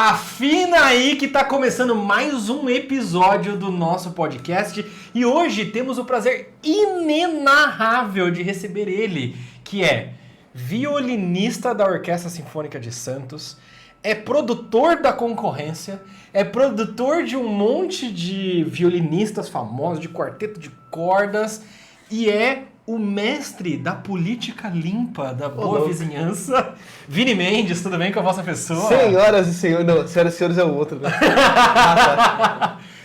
Afina aí que tá começando mais um episódio do nosso podcast e hoje temos o prazer inenarrável de receber ele, que é violinista da Orquestra Sinfônica de Santos, é produtor da concorrência, é produtor de um monte de violinistas famosos, de quarteto de cordas e é o mestre da política limpa, da boa vizinhança. Vini Mendes, tudo bem com a vossa pessoa? Senhoras e senhores... Não, senhoras e senhores é o outro, né?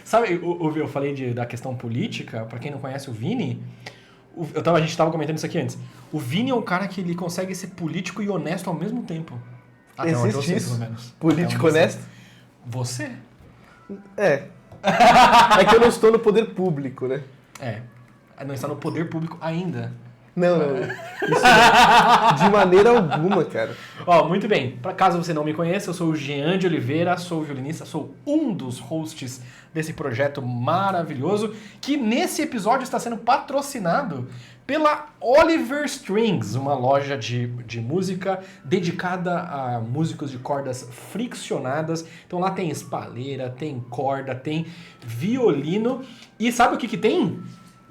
Sabe, eu falei da questão política, pra quem não conhece o Vini, a gente tava comentando isso aqui antes. O Vini é um cara que ele consegue ser político e honesto ao mesmo tempo. Existe isso? Político honesto? Você? É. É que eu não estou no poder público, né? É. Não está no poder público ainda. Não. Isso de maneira alguma, cara. Ó, muito bem. Para caso você não me conheça, eu sou o Jean de Oliveira, sou violinista, sou um dos hosts desse projeto maravilhoso, que nesse episódio está sendo patrocinado pela Oliver Strings, uma loja de música dedicada a músicos de cordas friccionadas. Então lá tem espaleira, tem corda, tem violino. E sabe o que tem?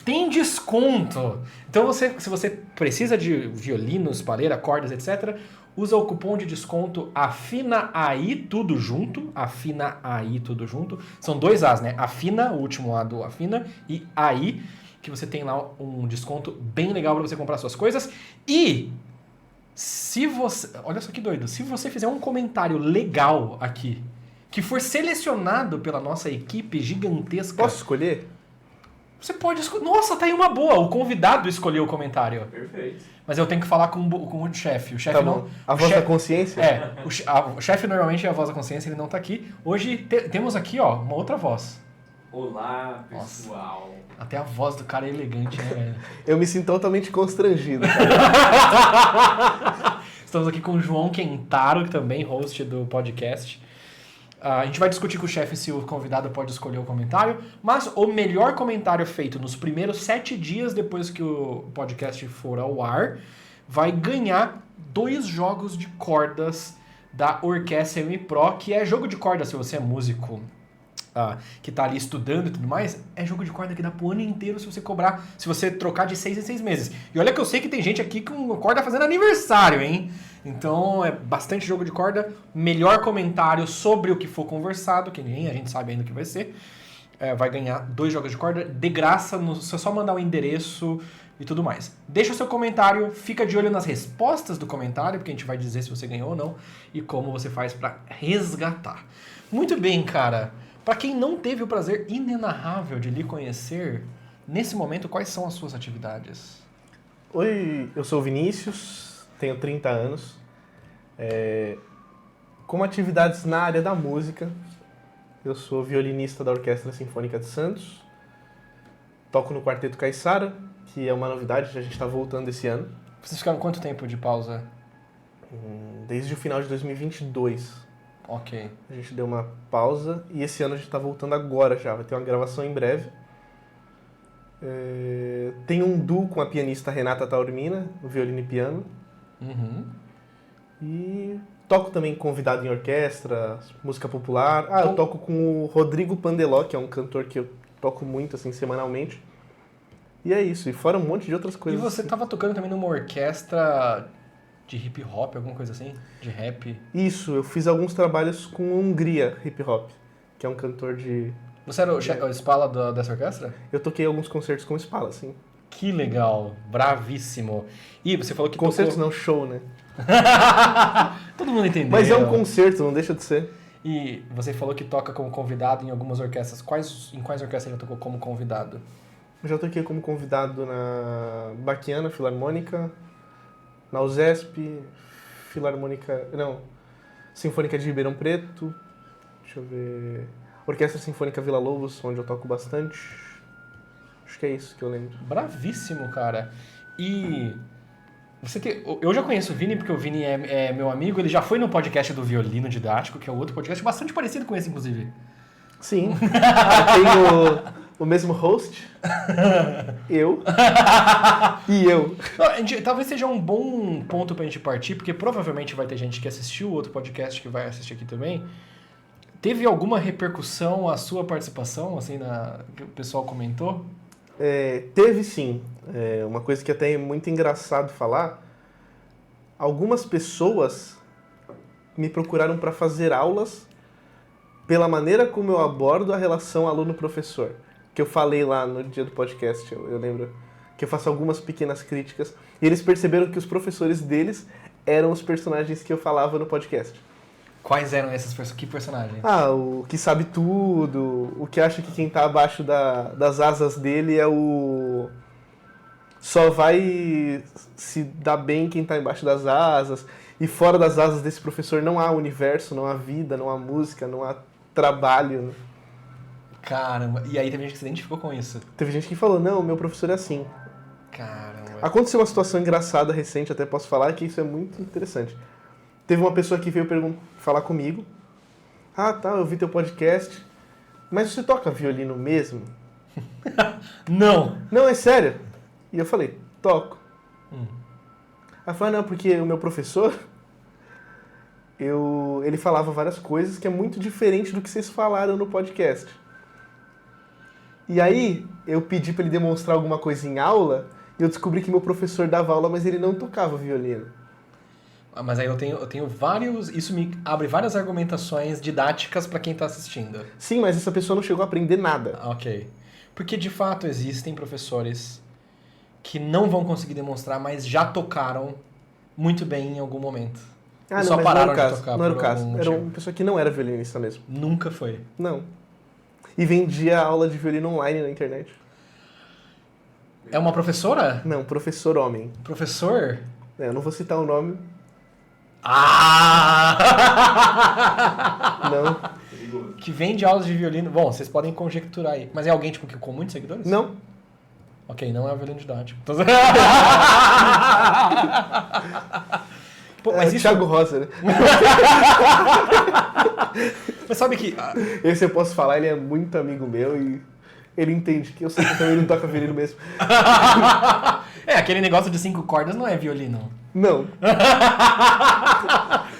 Tem desconto. Então se você precisa de violino, espaleira, cordas, etc., usa o cupom de desconto AFINAAI, tudo junto. AFINAAI, tudo junto. São dois As, né? Afina, o último A do Afina, e AI, que você tem lá um desconto bem legal para você comprar suas coisas. E se você... Olha só que doido. Se você fizer um comentário legal aqui, que for selecionado pela nossa equipe gigantesca... Posso escolher? Você pode escolher. Nossa, tá aí uma boa. O convidado escolheu o comentário. Perfeito. Mas eu tenho que falar com o chefe. O chefe tá não. A voz da consciência? É. O chefe normalmente é a voz da consciência, ele não tá aqui. Hoje temos aqui, ó, uma outra voz. Olá, pessoal. Nossa, até a voz do cara é elegante, né, velho? Eu me sinto totalmente constrangido, cara. Estamos aqui com o João Quentaro, que também é host do podcast. A gente vai discutir com o chefe se o convidado pode escolher o comentário, mas o melhor comentário feito nos primeiros 7 dias depois que o podcast for ao ar vai ganhar 2 jogos de cordas da Orquestra M-Pro, que é jogo de corda se você é músico que tá ali estudando e tudo mais, é jogo de corda que dá pro ano inteiro se você cobrar, se você trocar de 6 em 6 meses. E olha que eu sei que tem gente aqui com corda fazendo aniversário, hein? Então é bastante jogo de corda, melhor comentário sobre o que for conversado, que nem a gente sabe ainda o que vai ser, vai ganhar 2 jogos de corda de graça, é só mandar o endereço e tudo mais. Deixa o seu comentário, fica de olho nas respostas do comentário, porque a gente vai dizer se você ganhou ou não e como você faz para resgatar. Muito bem, cara. Para quem não teve o prazer inenarrável de lhe conhecer, nesse momento, quais são as suas atividades? Oi, eu sou o Vinícius, tenho 30 anos. Como atividades na área da música, eu sou violinista da Orquestra Sinfônica de Santos. Toco no Quarteto Caiçara, que é uma novidade, a gente está voltando esse ano. Vocês ficaram quanto tempo de pausa? Desde o final de 2022. Ok. A gente deu uma pausa e esse ano a gente está voltando agora já. Vai ter uma gravação em breve. Tem um duo com a pianista Renata Taormina, no violino e piano. Uhum. E toco também convidado em orquestra, música popular. Eu toco com o Rodrigo Pandeló, que é um cantor que eu toco muito assim semanalmente. E é isso, e fora um monte de outras coisas. E você estava tocando também numa orquestra de hip hop, alguma coisa assim? De rap? Isso, eu fiz alguns trabalhos com Hungria Hip Hop, que é um cantor de... Você era o Spala dessa orquestra? Eu toquei alguns concertos com Spala, sim. Que legal, bravíssimo. E você falou que concertos tocou... não, show, né? Todo mundo entendeu. Mas é um concerto, não deixa de ser. E você falou que toca como convidado em algumas orquestras. Em quais orquestras já tocou como convidado? Eu já toquei como convidado na Baquiana Filarmônica, na USESP, Sinfônica de Ribeirão Preto, deixa eu ver, Orquestra Sinfônica Vila Lobos, onde eu toco bastante. Acho que é isso que eu lembro. Bravíssimo, cara. E eu já conheço o Vini, porque o Vini é meu amigo, ele já foi no podcast do Violino Didático, que é outro podcast bastante parecido com esse, inclusive. Sim. Tem o mesmo host, eu e eu. Talvez seja um bom ponto pra gente partir, porque provavelmente vai ter gente que assistiu o outro podcast que vai assistir aqui também. Teve alguma repercussão a sua participação, assim, que o pessoal comentou? Teve sim. Uma coisa que até é muito engraçado falar. Algumas pessoas me procuraram para fazer aulas pela maneira como eu abordo a relação aluno-professor. Que eu falei lá no dia do podcast, eu lembro que eu faço algumas pequenas críticas. E eles perceberam que os professores deles eram os personagens que eu falava no podcast. Quais eram esses personagens? Que personagens? O que sabe tudo, o que acha que quem tá abaixo das asas dele é o... Só vai se dar bem quem tá embaixo das asas. E fora das asas desse professor não há universo, não há vida, não há música, não há trabalho. Caramba, e aí teve gente que se identificou com isso? Teve gente que falou, não, meu professor é assim. Caramba. Aconteceu uma situação engraçada, recente, até posso falar, que isso é muito interessante. Teve uma pessoa que veio falar comigo. Ah, tá, eu vi teu podcast. Mas você toca violino mesmo? Não! Não, é sério. E eu falei, toco. Ela falou, não, porque o meu professor, ele falava várias coisas que é muito diferente do que vocês falaram no podcast. E aí, eu pedi pra ele demonstrar alguma coisa em aula, e eu descobri que meu professor dava aula, mas ele não tocava violino. Mas aí eu tenho vários... Isso me abre várias argumentações didáticas para quem está assistindo. Sim, mas essa pessoa não chegou a aprender nada. Ok. Porque, de fato, existem professores que não vão conseguir demonstrar, mas já tocaram muito bem em algum momento. Ah, e não, só mas pararam não era o caso. de tocar Não era o por caso. algum Era motivo. uma pessoa que não era violinista mesmo. Nunca foi. Não. E vendia aula de violino online na internet. É uma professora? Não, professor homem. Professor? Eu não vou citar o nome. Ah! Não. Perigoso. Que vende aulas de violino. Bom, vocês podem conjecturar aí. Mas é alguém tipo, com muitos seguidores? Não. Ok, não é o violino didático. Pô, Mas Thiago Rosa, né? Mas sabe que... Esse eu posso falar, ele é muito amigo meu e ele entende que eu sei que também não toca violino mesmo. aquele negócio de 5 cordas não é violino. Não.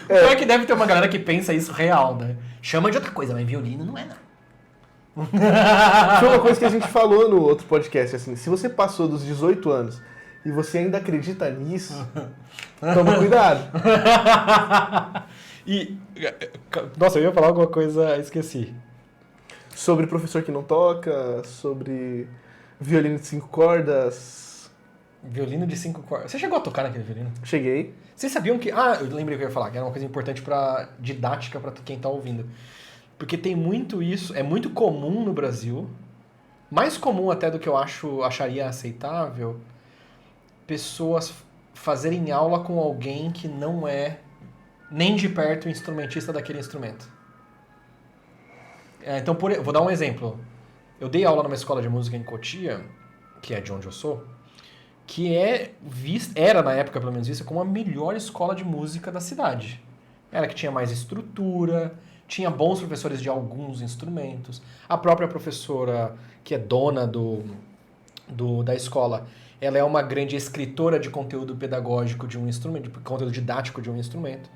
É que deve ter uma galera que pensa isso real, né? Chama de outra coisa, mas violino não é não. Foi uma coisa que a gente falou no outro podcast, assim, se você passou dos 18 anos e você ainda acredita nisso, toma cuidado. Nossa, eu ia falar alguma coisa, esqueci. Sobre professor que não toca, sobre violino de 5 cordas. Violino de 5 cordas. Você chegou a tocar naquele violino? Cheguei. Vocês sabiam que... eu lembrei o que eu ia falar, que era uma coisa importante pra didática pra quem tá ouvindo. Porque tem muito isso, é muito comum no Brasil, mais comum até do que eu acharia aceitável, pessoas fazerem aula com alguém que não é nem de perto o instrumentista daquele instrumento. Então, vou dar um exemplo. Eu dei aula numa escola de música em Cotia, que é de onde eu sou, que era na época pelo menos vista como a melhor escola de música da cidade. Era que tinha mais estrutura, tinha bons professores de alguns instrumentos. A própria professora, que é dona da escola, ela é uma grande escritora de conteúdo pedagógico de um instrumento, de conteúdo didático de um instrumento.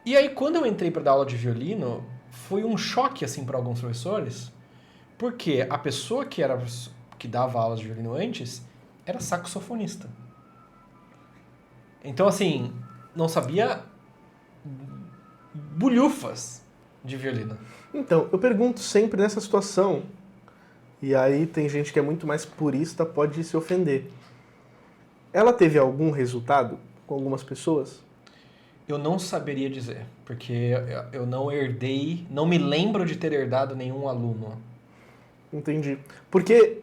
E aí, quando eu entrei para dar aula de violino, foi um choque assim para alguns professores, porque a pessoa que dava aulas de violino antes era saxofonista. Então, assim, não sabia bulhufas de violino. Então, eu pergunto sempre nessa situação, e aí tem gente que é muito mais purista, pode se ofender. Ela teve algum resultado com algumas pessoas? Eu não saberia dizer, porque eu não herdei, não me lembro de ter herdado nenhum aluno. Entendi. Porque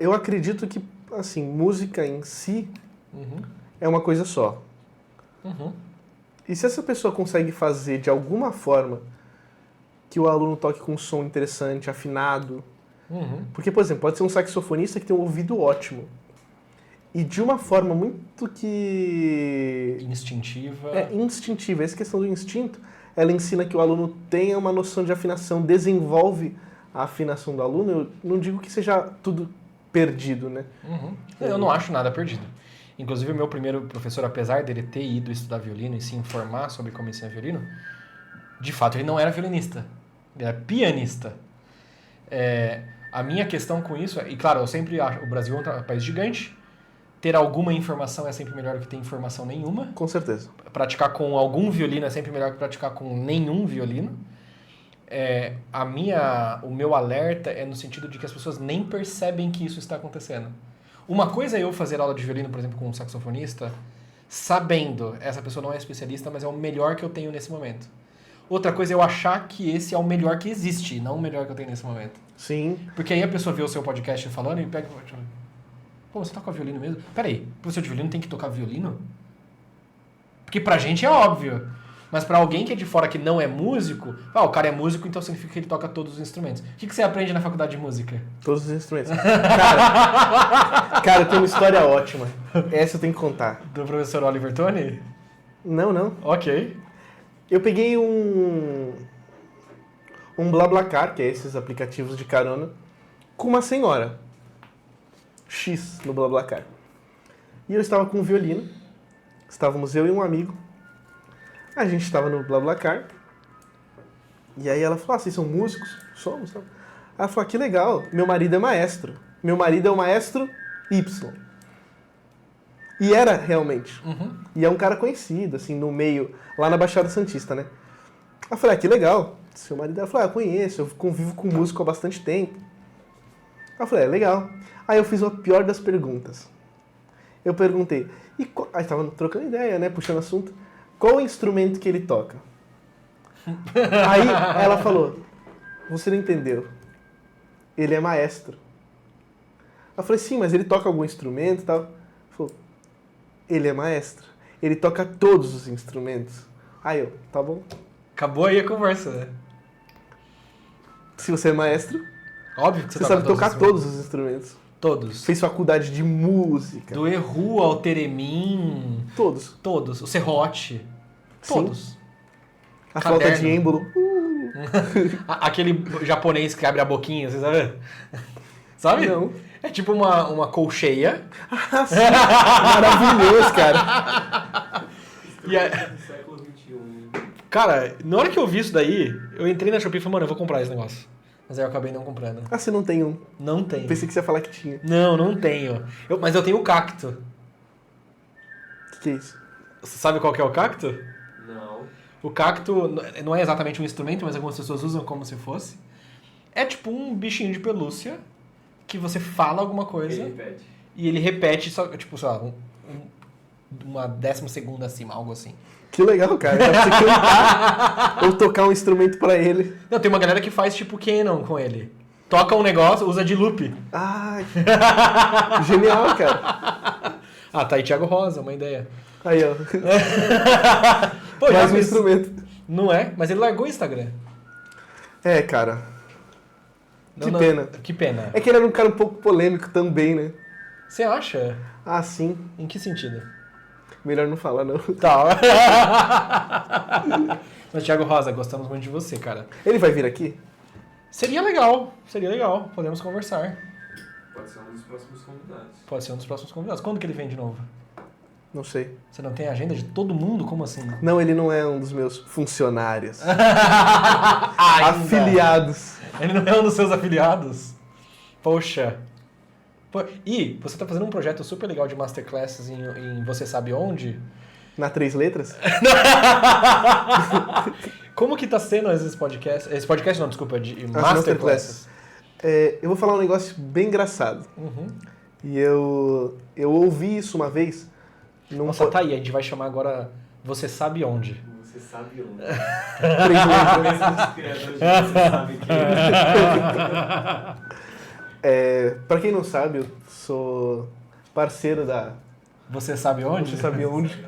eu acredito que, assim, música em si é uma coisa só. E se essa pessoa consegue fazer de alguma forma que o aluno toque com um som interessante, afinado... Porque, por exemplo, pode ser um saxofonista que tem um ouvido ótimo. E de uma forma muito que... Instintiva. Instintiva. Essa questão do instinto, ela ensina que o aluno tenha uma noção de afinação, desenvolve a afinação do aluno. Eu não digo que seja tudo perdido, né? Eu não acho nada perdido. Inclusive, o meu primeiro professor, apesar dele ter ido estudar violino e se informar sobre como ensinar violino, De fato, ele não era violinista. Ele era pianista. A minha questão com isso é... E claro, eu sempre acho... O Brasil é um país gigante. Ter alguma informação é sempre melhor do que ter informação nenhuma. Com certeza. Praticar com algum violino é sempre melhor que praticar com nenhum violino. O meu alerta é no sentido de que as pessoas nem percebem que isso está acontecendo. Uma coisa é eu fazer aula de violino, por exemplo, com um saxofonista, sabendo, essa pessoa não é especialista, mas é o melhor que eu tenho nesse momento. Outra coisa é eu achar que esse é o melhor que existe, não o melhor que eu tenho nesse momento. Sim. Porque aí a pessoa vê o seu podcast falando e pega... Pô, você toca violino mesmo? Peraí, professor de violino tem que tocar violino? Porque pra gente é óbvio. Mas pra alguém que é de fora que não é músico, o cara é músico, então significa que ele toca todos os instrumentos. O que você aprende na faculdade de música? Todos os instrumentos. Cara, tem uma história ótima. Essa eu tenho que contar. Do professor Oliver Tony? Não. Ok. Eu peguei um BlaBlaCar, que é esses aplicativos de carona, com uma senhora. X no BlaBlaCar. E eu estava com um violino. Estávamos eu e um amigo. A gente estava no BlaBlaCar. E aí ela falou, vocês são músicos? Somos. Ela falou, que legal, meu marido é maestro. Meu marido é o maestro Y. E era realmente. Uhum. E é um cara conhecido, assim, no meio, lá na Baixada Santista, né? Eu falei, que legal. Seu marido... Ela falou, eu conheço, eu convivo com músico há bastante tempo. Eu falei, legal. Aí eu fiz a pior das perguntas. Eu perguntei, aí tava trocando ideia, né, puxando assunto. Qual o instrumento que ele toca? Aí ela falou, você não entendeu. Ele é maestro. Eu falei, sim, mas ele toca algum instrumento e tal? Ela falou, ele é maestro. Ele toca todos os instrumentos. Aí eu, tá bom. Acabou aí a conversa, né? Se você é maestro, Óbvio que você sabe tocar todos os instrumentos. Todos. Fez faculdade de música. Do Erhu ao Teremin. Todos. Todos. O serrote. Todos. A flauta de êmbolo. Aquele japonês que abre a boquinha, você sabe? Sabe? Não. É tipo uma colcheia. Ah, sim. Maravilhoso, cara. E é... do século XXI. Cara, na hora que eu vi isso daí, eu entrei na Shopee e falei, mano, eu vou comprar esse negócio. Mas aí eu acabei não comprando. Ah, você não tem um? Não tenho. Pensei que você ia falar que tinha. Não tenho. Mas eu tenho o cacto. O que é isso? Você sabe qual que é o cacto? Não. O cacto não é exatamente um instrumento, mas algumas pessoas usam como se fosse. É tipo um bichinho de pelúcia que você fala alguma coisa Ele repete. e ele repete, só, tipo, sei lá, uma 10ª acima, algo assim. Que legal, cara. Dá pra você cantar ou tocar um instrumento pra ele. Não, tem uma galera que faz tipo canon com ele. Toca um negócio, usa de loop. Ah, genial, cara. Ah, tá aí Thiago Rosa, uma ideia. Aí, ó. Pô, Mais um instrumento. Não é? Mas ele largou o Instagram. É, cara. Que pena. Que pena. É que ele era um cara um pouco polêmico também, né? Você acha? Ah, sim. Em que sentido? Melhor não falar, não. Tá. Mas, Thiago Rosa, gostamos muito de você, cara. Ele vai vir aqui? Seria legal. Podemos conversar. Pode ser um dos próximos convidados. Pode ser um dos próximos convidados. Quando que ele vem de novo? Não sei. Você não tem agenda de todo mundo? Como assim? Não, ele não é um dos meus funcionários. Ainda. Afiliados. Ele não é um dos seus afiliados? Poxa. E você tá fazendo um projeto super legal de masterclasses em Você Sabe Onde? Na 3 letras? Como que tá sendo esses podcasts? Esse podcast não, desculpa, de As masterclasses. Eu vou falar um negócio bem engraçado. Uhum. E eu ouvi isso uma vez. Nossa, tá aí, a gente vai chamar agora Você Sabe Onde. Você sabe onde. 3 letras. Mesmo os criadores de Você Sabe Quem. Pra quem não sabe, eu sou parceiro da Você Sabe Onde? Você Sabe Onde.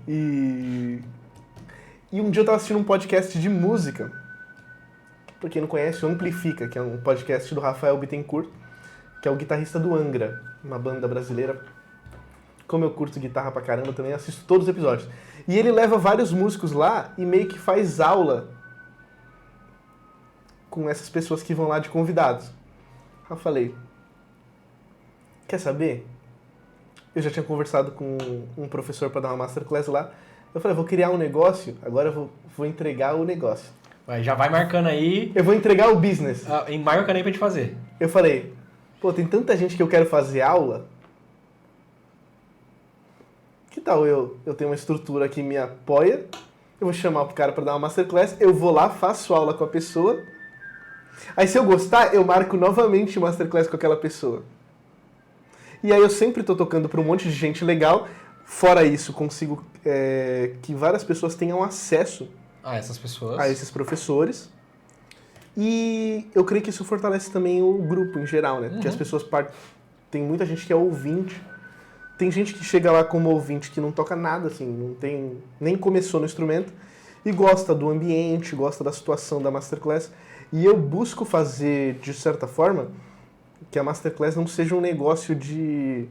E um dia eu tava assistindo um podcast de música. Pra quem não conhece, o Amplifica, que é um podcast do Rafael Bittencourt, que é o guitarrista do Angra, uma banda brasileira. Como eu curto guitarra pra caramba também, assisto todos os episódios. E ele leva vários músicos lá e meio que faz aula com essas pessoas que vão lá de convidados. Eu falei, quer saber? Eu já tinha conversado com um professor para dar uma masterclass lá. Eu falei, vou criar um negócio, agora eu vou entregar o negócio. Já vai marcando aí. Eu vou entregar o business. E marca aí pra gente fazer. Eu falei, pô, tem tanta gente que eu quero fazer aula. Que tal eu tenho uma estrutura que me apoia, eu vou chamar o cara para dar uma masterclass, eu vou lá, faço aula com a pessoa, aí se eu gostar, eu marco novamente masterclass com aquela pessoa. E aí eu sempre tô tocando para um monte de gente legal, fora isso, consigo que várias pessoas tenham acesso Essas pessoas. a esses professores. E eu creio que isso fortalece também o grupo em geral, né? Porque as pessoas tem muita gente que é ouvinte. Tem gente que chega lá como ouvinte que não toca nada, assim, nem começou no instrumento e gosta do ambiente, gosta da situação da masterclass. E eu busco fazer, de certa forma, que a masterclass não seja um negócio de...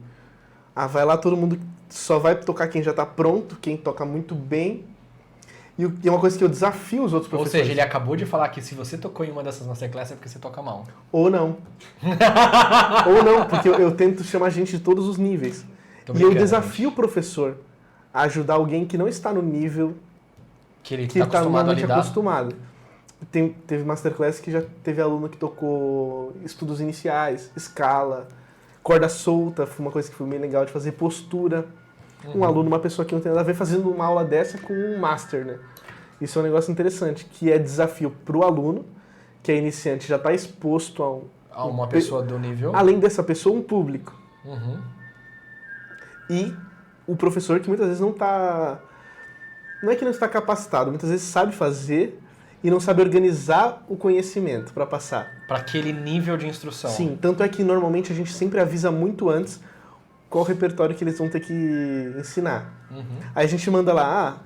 vai lá, todo mundo só vai tocar quem já está pronto, quem toca muito bem. E é uma coisa que eu desafio os outros Ou professores. seja, ele acabou de falar que se você tocou em uma dessas masterclass é porque você toca mal. Ou não. Ou não, porque eu tento chamar gente de todos os níveis. Tô E eu brincando, desafio o professor a ajudar alguém que não está no nível que ele que tá está acostumado a normalmente lidar. acostumado. Teve masterclass que já teve aluno que tocou estudos iniciais, escala, corda solta, foi uma coisa que foi bem legal de fazer, postura. Um aluno, uma pessoa que não tem nada a ver, fazendo uma aula dessa com um master, né? Isso é um negócio interessante, que é desafio para o aluno, que é iniciante, já está exposto A uma pessoa do nível. além dessa pessoa, um público. Uhum. E o professor que muitas vezes não está... Não é que não está capacitado, muitas vezes sabe fazer e não sabe organizar o conhecimento para passar. Para aquele nível de instrução. Sim, tanto é que normalmente a gente sempre avisa muito antes qual o repertório que eles vão ter que ensinar. Uhum. Aí a gente manda lá,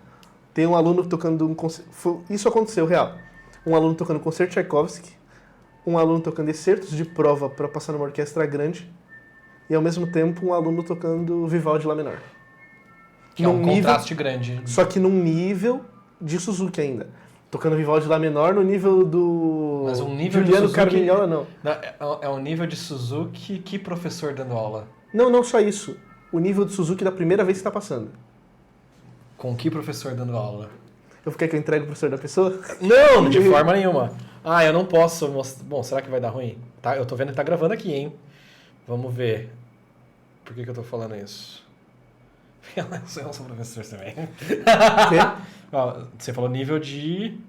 tem um aluno tocando um concerto... Isso aconteceu, real. Um aluno tocando concerto Tchaikovsky, um aluno tocando excertos de prova para passar numa orquestra grande, e ao mesmo tempo um aluno tocando Vivaldi Lá menor. Que é um contraste grande. Só que num nível de Suzuki ainda. Tocando Vivaldi Lá menor no nível do Mas um nível Juliano de Suzuki... Carmignola, não. É um nível de Suzuki, que professor dando aula? Não só isso. O nível de Suzuki da primeira vez que está passando. Com que professor dando aula? Eu quero que eu entregue o professor da pessoa? Não, de forma nenhuma. Eu não posso mostrar... Bom, será que vai dar ruim? Tá, eu tô vendo que tá gravando aqui, hein? Vamos ver. Por que eu tô falando isso? Eu sou professor também. Você falou nível de...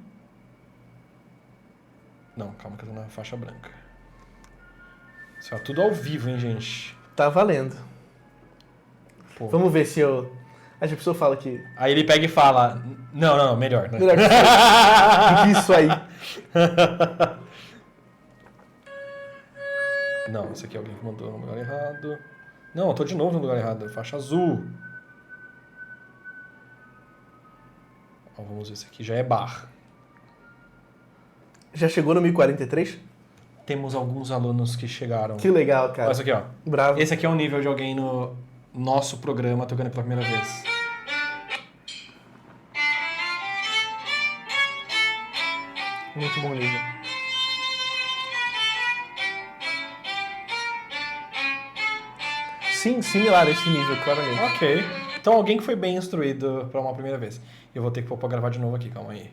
Não, calma que eu tô na faixa branca. Isso é tudo ao vivo, hein, gente? Tá valendo. Pô. Vamos ver se eu... A pessoa fala que... Aí ele pega e fala... Não, melhor. Né? Melhor que isso aí. Não, esse aqui é alguém que mandou no lugar errado. Não, eu tô de novo no lugar errado. Faixa azul. Vamos ver, esse aqui já é bar. Já chegou no 1043? Temos alguns alunos que chegaram. Que legal, cara. Olha isso aqui, ó. Bravo. Esse aqui é o nível de alguém no nosso programa tocando pela primeira vez. Muito bom nível. Sim, similar a esse nível, claramente. Ok. Então alguém que foi bem instruído para uma primeira vez. Eu vou ter que pôr pra gravar de novo aqui, calma aí.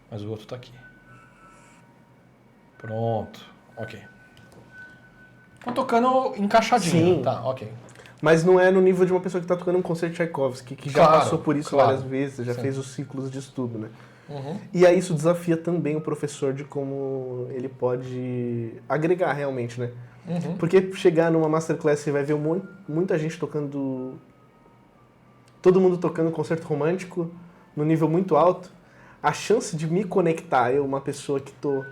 Mas o outro tá aqui. Pronto. Ok. Tô tocando encaixadinho. Sim. Tá, ok. Mas não é no nível de uma pessoa que tá tocando um concerto Tchaikovsky, que já Claro, passou por isso claro. várias vezes, já Sim. fez os ciclos de estudo, né? Uhum. E aí isso desafia também o professor de como ele pode agregar realmente, né? Uhum. Porque chegar numa masterclass você vai ver muita gente tocando... Todo mundo tocando concerto romântico no nível muito alto. A chance de me conectar, eu, uma pessoa que tô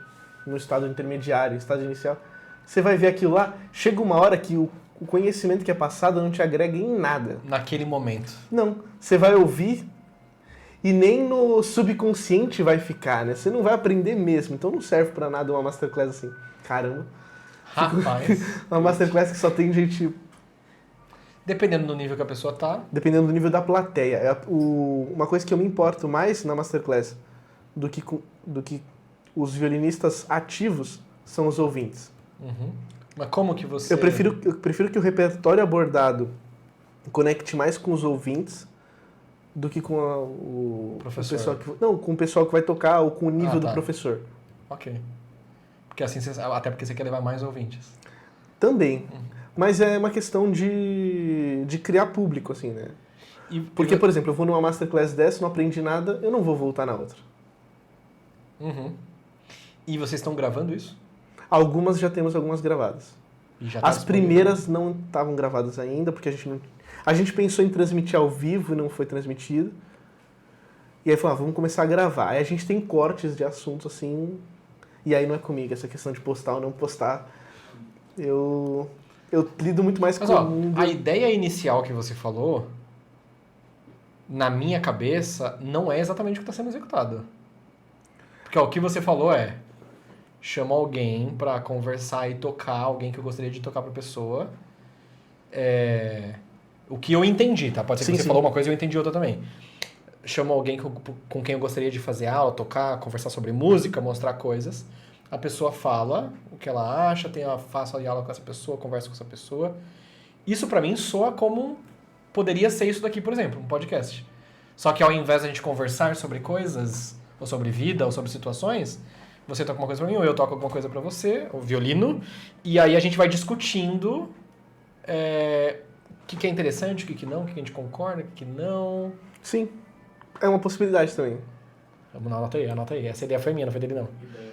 no estado intermediário, estado inicial, você vai ver aquilo lá, chega uma hora que o conhecimento que é passado não te agrega em nada. Naquele momento. Não, você vai ouvir e nem no subconsciente vai ficar, né? Você não vai aprender mesmo, então não serve pra nada uma masterclass assim. Caramba, Rapaz. uma masterclass que só tem gente... Dependendo do nível que a pessoa tá. Dependendo do nível da plateia. Uma coisa que eu me importo mais na masterclass do que os violinistas ativos são os ouvintes. Uhum. Mas como que você... Eu prefiro que o repertório abordado conecte mais com os ouvintes do que com o Professor. pessoal não, com o pessoal que vai tocar ou com o nível Ah, tá. do professor. Ok. Porque assim, até porque você quer levar mais ouvintes. Também. Mas é uma questão de criar público, assim, né? Porque, E- por exemplo, eu vou numa masterclass dessa, não aprendi nada, eu não vou voltar na outra. Uhum. E vocês estão gravando isso? Já temos algumas gravadas. E já tá As disponível? primeiras não estavam gravadas ainda, porque a gente pensou em transmitir ao vivo e não foi transmitido. E aí falou, vamos começar a gravar. Aí a gente tem cortes de assuntos assim, e aí não é comigo, essa questão de postar ou não postar. Eu lido muito mais Mas com ó, o mundo. a ideia inicial que você falou, na minha cabeça, não é exatamente o que está sendo executado. Porque ó, o que você falou é, chama alguém pra conversar e tocar, alguém que eu gostaria de tocar pra pessoa. O que eu entendi, tá? Pode ser que Sim, você sim. falou uma coisa e eu entendi outra também. Chama alguém com quem eu gostaria de fazer aula, tocar, conversar sobre música, mostrar coisas. A pessoa fala o que ela acha, faço a aula com essa pessoa, converso com essa pessoa. Isso pra mim soa como poderia ser isso daqui, por exemplo, um podcast. Só que ao invés de a gente conversar sobre coisas, ou sobre vida, ou sobre situações, você toca uma coisa pra mim, ou eu toco alguma coisa pra você, o violino, e aí a gente vai discutindo o que é interessante, o que não, o que a gente concorda, o que não. Sim, é uma possibilidade também. Vamos lá, anota aí. Essa ideia foi minha, não foi dele não. Ideia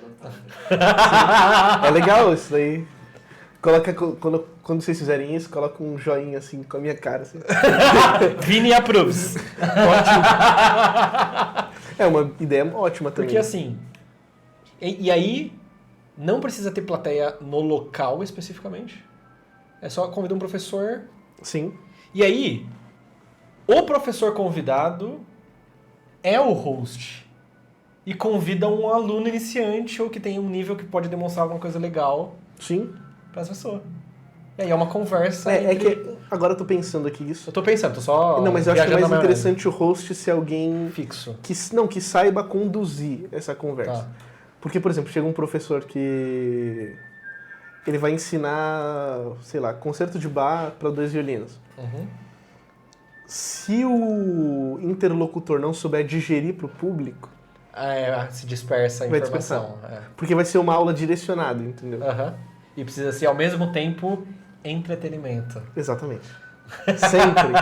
anotada. É legal isso daí. Quando vocês fizerem isso, coloca um joinha assim com a minha cara. Assim. Vini approves. É uma ideia ótima também. Porque assim, e aí não precisa ter plateia no local especificamente. É só convidar um professor. Sim, E aí, o professor convidado é o host. E convida um aluno iniciante ou que tem um nível que pode demonstrar alguma coisa legal sim. para essa pessoa. E aí é uma conversa. É entre... que agora eu tô pensando aqui isso. Eu tô pensando, tô só. Não, mas eu acho que é viajando mais na maionese. interessante o host ser alguém Fixo. que saiba conduzir essa conversa. Tá. Porque, por exemplo, chega um professor que ele vai ensinar, sei lá, concerto de bar para 2 violinos. Uhum. Se o interlocutor não souber digerir para o público, Se dispersa a Vai informação. porque vai ser uma aula direcionada, entendeu? Aham. E precisa ser ao mesmo tempo entretenimento. Exatamente. Sempre.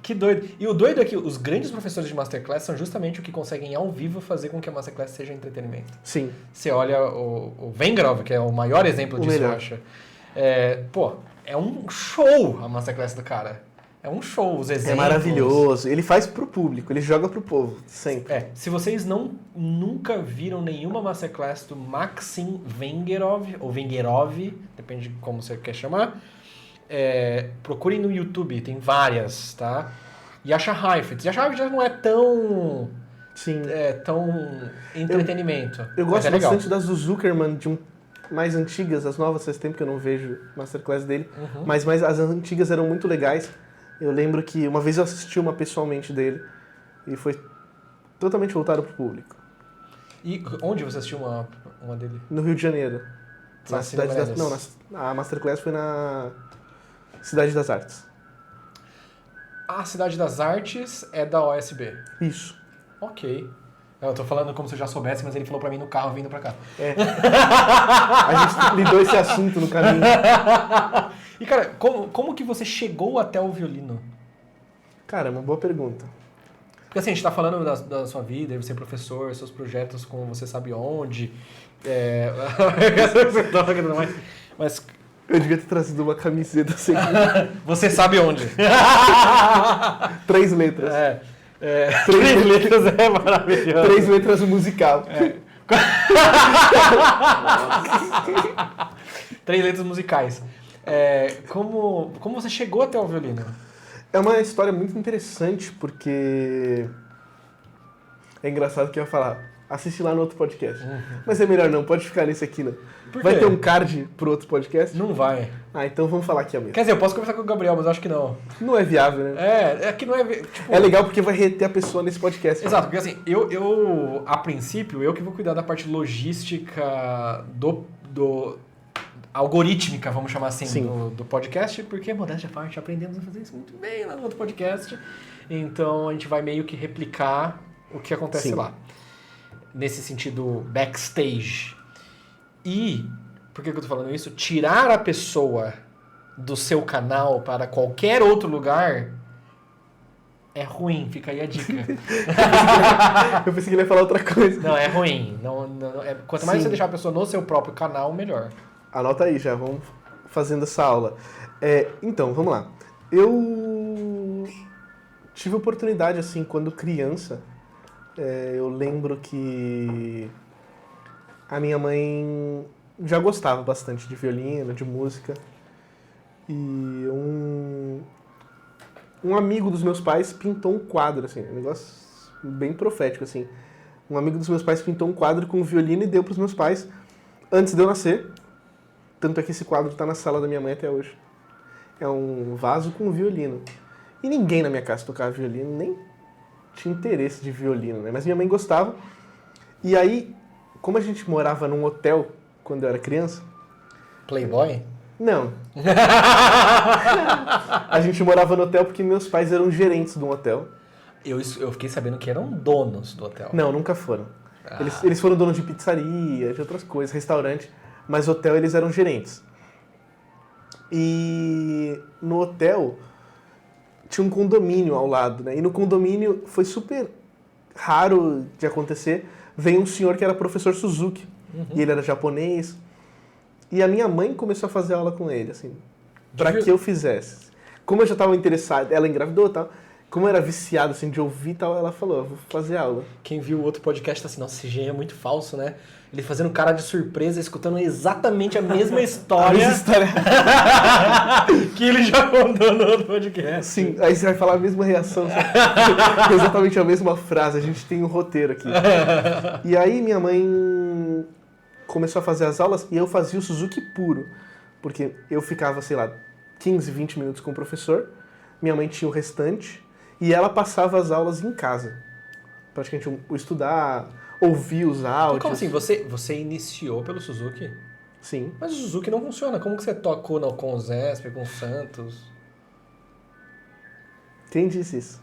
Que doido. E o doido é que os grandes professores de Masterclass são justamente o que conseguem ao vivo fazer com que a Masterclass seja entretenimento. Sim. Você olha o Vengerov, que é o maior exemplo O disso, eu melhor. acho. É um show a Masterclass do cara. É um show, os exemplos. É maravilhoso. Ele faz pro público, ele joga pro povo, sempre. Se vocês nunca viram nenhuma Masterclass do Maxim Vengerov, ou Vengerov, depende de como você quer chamar, procurem no YouTube, tem várias, tá? Yasha Heifetz. Yasha Heifetz já não é tão Sim. tão entretenimento. Eu mas gosto é legal. bastante das do Zuckerman, mais antigas, as novas faz tempo que eu não vejo Masterclass dele, Uhum. mas as antigas eram muito legais. Eu lembro que uma vez eu assisti uma pessoalmente dele e foi totalmente voltado pro público. E onde você assistiu uma dele? No Rio de Janeiro. Na Cine Menezes. A Masterclass foi na Cidade das Artes. A Cidade das Artes é da OSB. Isso. Ok. Eu tô falando como se eu já soubesse, mas ele falou pra mim no carro vindo pra cá. A gente lidou esse assunto no caminho. E cara, como que você chegou até o violino? Cara, é uma boa pergunta. Porque assim, a gente tá falando da sua vida, você é professor, seus projetos com você sabe onde. Mas Eu devia ter trazido uma camiseta assim, você sabe onde. 3 letras. 3 letras é maravilhoso. 3 letras musical. 3 letras musicais. Como você chegou até o violino? É uma história muito interessante, porque é engraçado que eu ia falar, assiste lá no outro podcast. Mas é melhor não, pode ficar nesse aqui, né? Por Vai quê? ter um card pro outro podcast? Não vai. Ah, então vamos falar aqui mesmo. Quer dizer, eu posso conversar com o Gabriel, mas eu acho que não. Não é viável, né? É que não é... Tipo, É legal porque vai reter a pessoa nesse podcast. Exato, porque assim, a princípio, eu que vou cuidar da parte logística algorítmica, vamos chamar assim, Sim. do podcast, porque, modéstia à parte, aprendemos a fazer isso muito bem lá no outro podcast. Então a gente vai meio que replicar o que acontece Sim. lá. Nesse sentido, backstage. E, por que eu tô falando isso? Tirar a pessoa do seu canal para qualquer outro lugar é ruim, fica aí a dica. Eu pensei que ele ia falar outra coisa. Não, é ruim. Quanto mais Sim. você deixar a pessoa no seu próprio canal, melhor. Anota aí já, vamos fazendo essa aula. Então, vamos lá. Eu tive oportunidade, assim, quando criança, eu lembro que a minha mãe já gostava bastante de violino, de música. E um amigo dos meus pais pintou um quadro, assim, um negócio bem profético, assim. Um amigo dos meus pais pintou um quadro com violino e deu para os meus pais antes de eu nascer. Tanto é que esse quadro está na sala da minha mãe até hoje. É um vaso com violino. E ninguém na minha casa tocava violino, nem tinha interesse de violino, né? Mas minha mãe gostava. E aí, como a gente morava num hotel quando eu era criança... Playboy? Não. A gente morava no hotel porque meus pais eram gerentes de um hotel. Eu fiquei sabendo que eram donos do hotel. Não, nunca foram. Ah. Eles foram donos de pizzaria, de outras coisas, restaurante, mas hotel eles eram gerentes. E no hotel tinha um condomínio ao lado, né? E no condomínio foi super raro de acontecer. Veio um senhor que era professor Suzuki, e ele era japonês. E a minha mãe começou a fazer aula com ele, assim, pra que eu fizesse. Como eu já estava interessado, ela engravidou e tal, como eu era viciado, assim, de ouvir e tal, ela falou, vou fazer aula. Quem viu o outro podcast tá assim, nossa, esse Jean é muito falso, né? Ele fazendo cara de surpresa, escutando exatamente a mesma história que ele já contou no outro podcast. Sim, aí você vai falar a mesma reação, sabe? Exatamente a mesma frase, a gente tem um roteiro aqui. E aí minha mãe começou a fazer as aulas e eu fazia o Suzuki puro, porque eu ficava, sei lá, 15, 20 minutos com o professor, minha mãe tinha o restante e ela passava as aulas em casa. Praticamente o estudar, ouvir os áudios. Como assim? Você iniciou pelo Suzuki? Sim. Mas o Suzuki não funciona. Como que você tocou com o Zesp, com o Santos? Quem disse isso?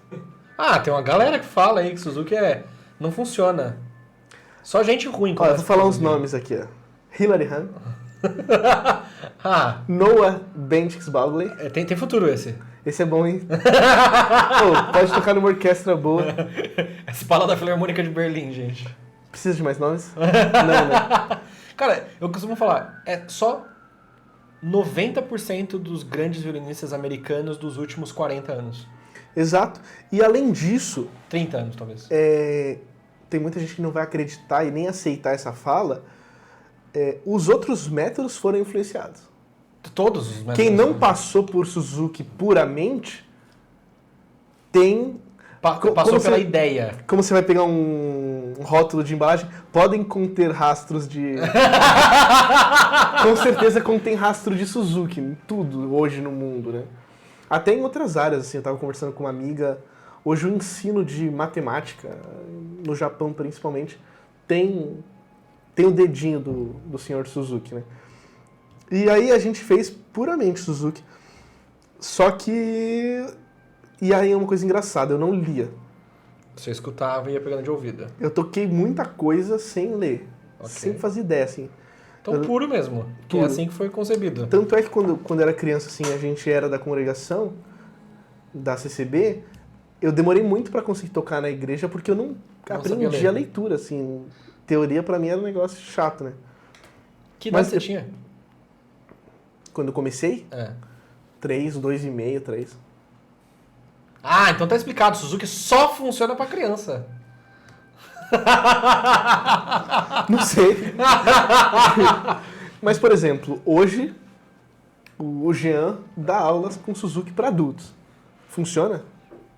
Ah, tem uma galera que fala aí que Suzuki não funciona. Só gente ruim. Olha, eu vou falar uns Suzuki. nomes aqui, ó. Hilary Hahn, Ah, Noah Bendix Bagley. tem futuro esse. Esse é bom, hein? Pô, pode tocar numa orquestra boa. Essa fala da Filarmônica de Berlim, gente. Precisa de mais nomes? Não. Cara, eu costumo falar, é só 90% dos grandes violinistas americanos dos últimos 40 anos. Exato. E além disso, 30 anos, talvez. tem muita gente que não vai acreditar e nem aceitar essa fala. Os outros métodos foram influenciados. Todos os métodos. Quem não passou por Suzuki puramente tem... Passou como pela você- ideia. Como você vai pegar um rótulo de embalagem, podem conter rastros de... Com certeza contém rastro de Suzuki em tudo hoje no mundo, né? Até em outras áreas, assim, eu estava conversando com uma amiga, hoje o ensino de matemática, no Japão principalmente, tem o dedinho do senhor Suzuki, né? E aí a gente fez puramente Suzuki, só que... E aí é uma coisa engraçada, eu não lia. Você escutava e ia pegando de ouvido. Eu toquei muita coisa sem ler, Ok. sem fazer ideia, assim. Então, puro mesmo. Que é Puro. assim que foi concebido. Tanto é que quando eu era criança, assim, a gente era da congregação, da CCB, eu demorei muito pra conseguir tocar na igreja porque eu não sabia aprendi ler. a leitura, assim. Teoria pra mim era um negócio chato, né? Que idade Mas você tinha? Quando eu comecei, É. 3, 2,5, 3. Ah, então tá explicado. Suzuki só funciona pra criança. Não sei. Mas, por exemplo, hoje o Jean dá aulas com Suzuki pra adultos. Funciona?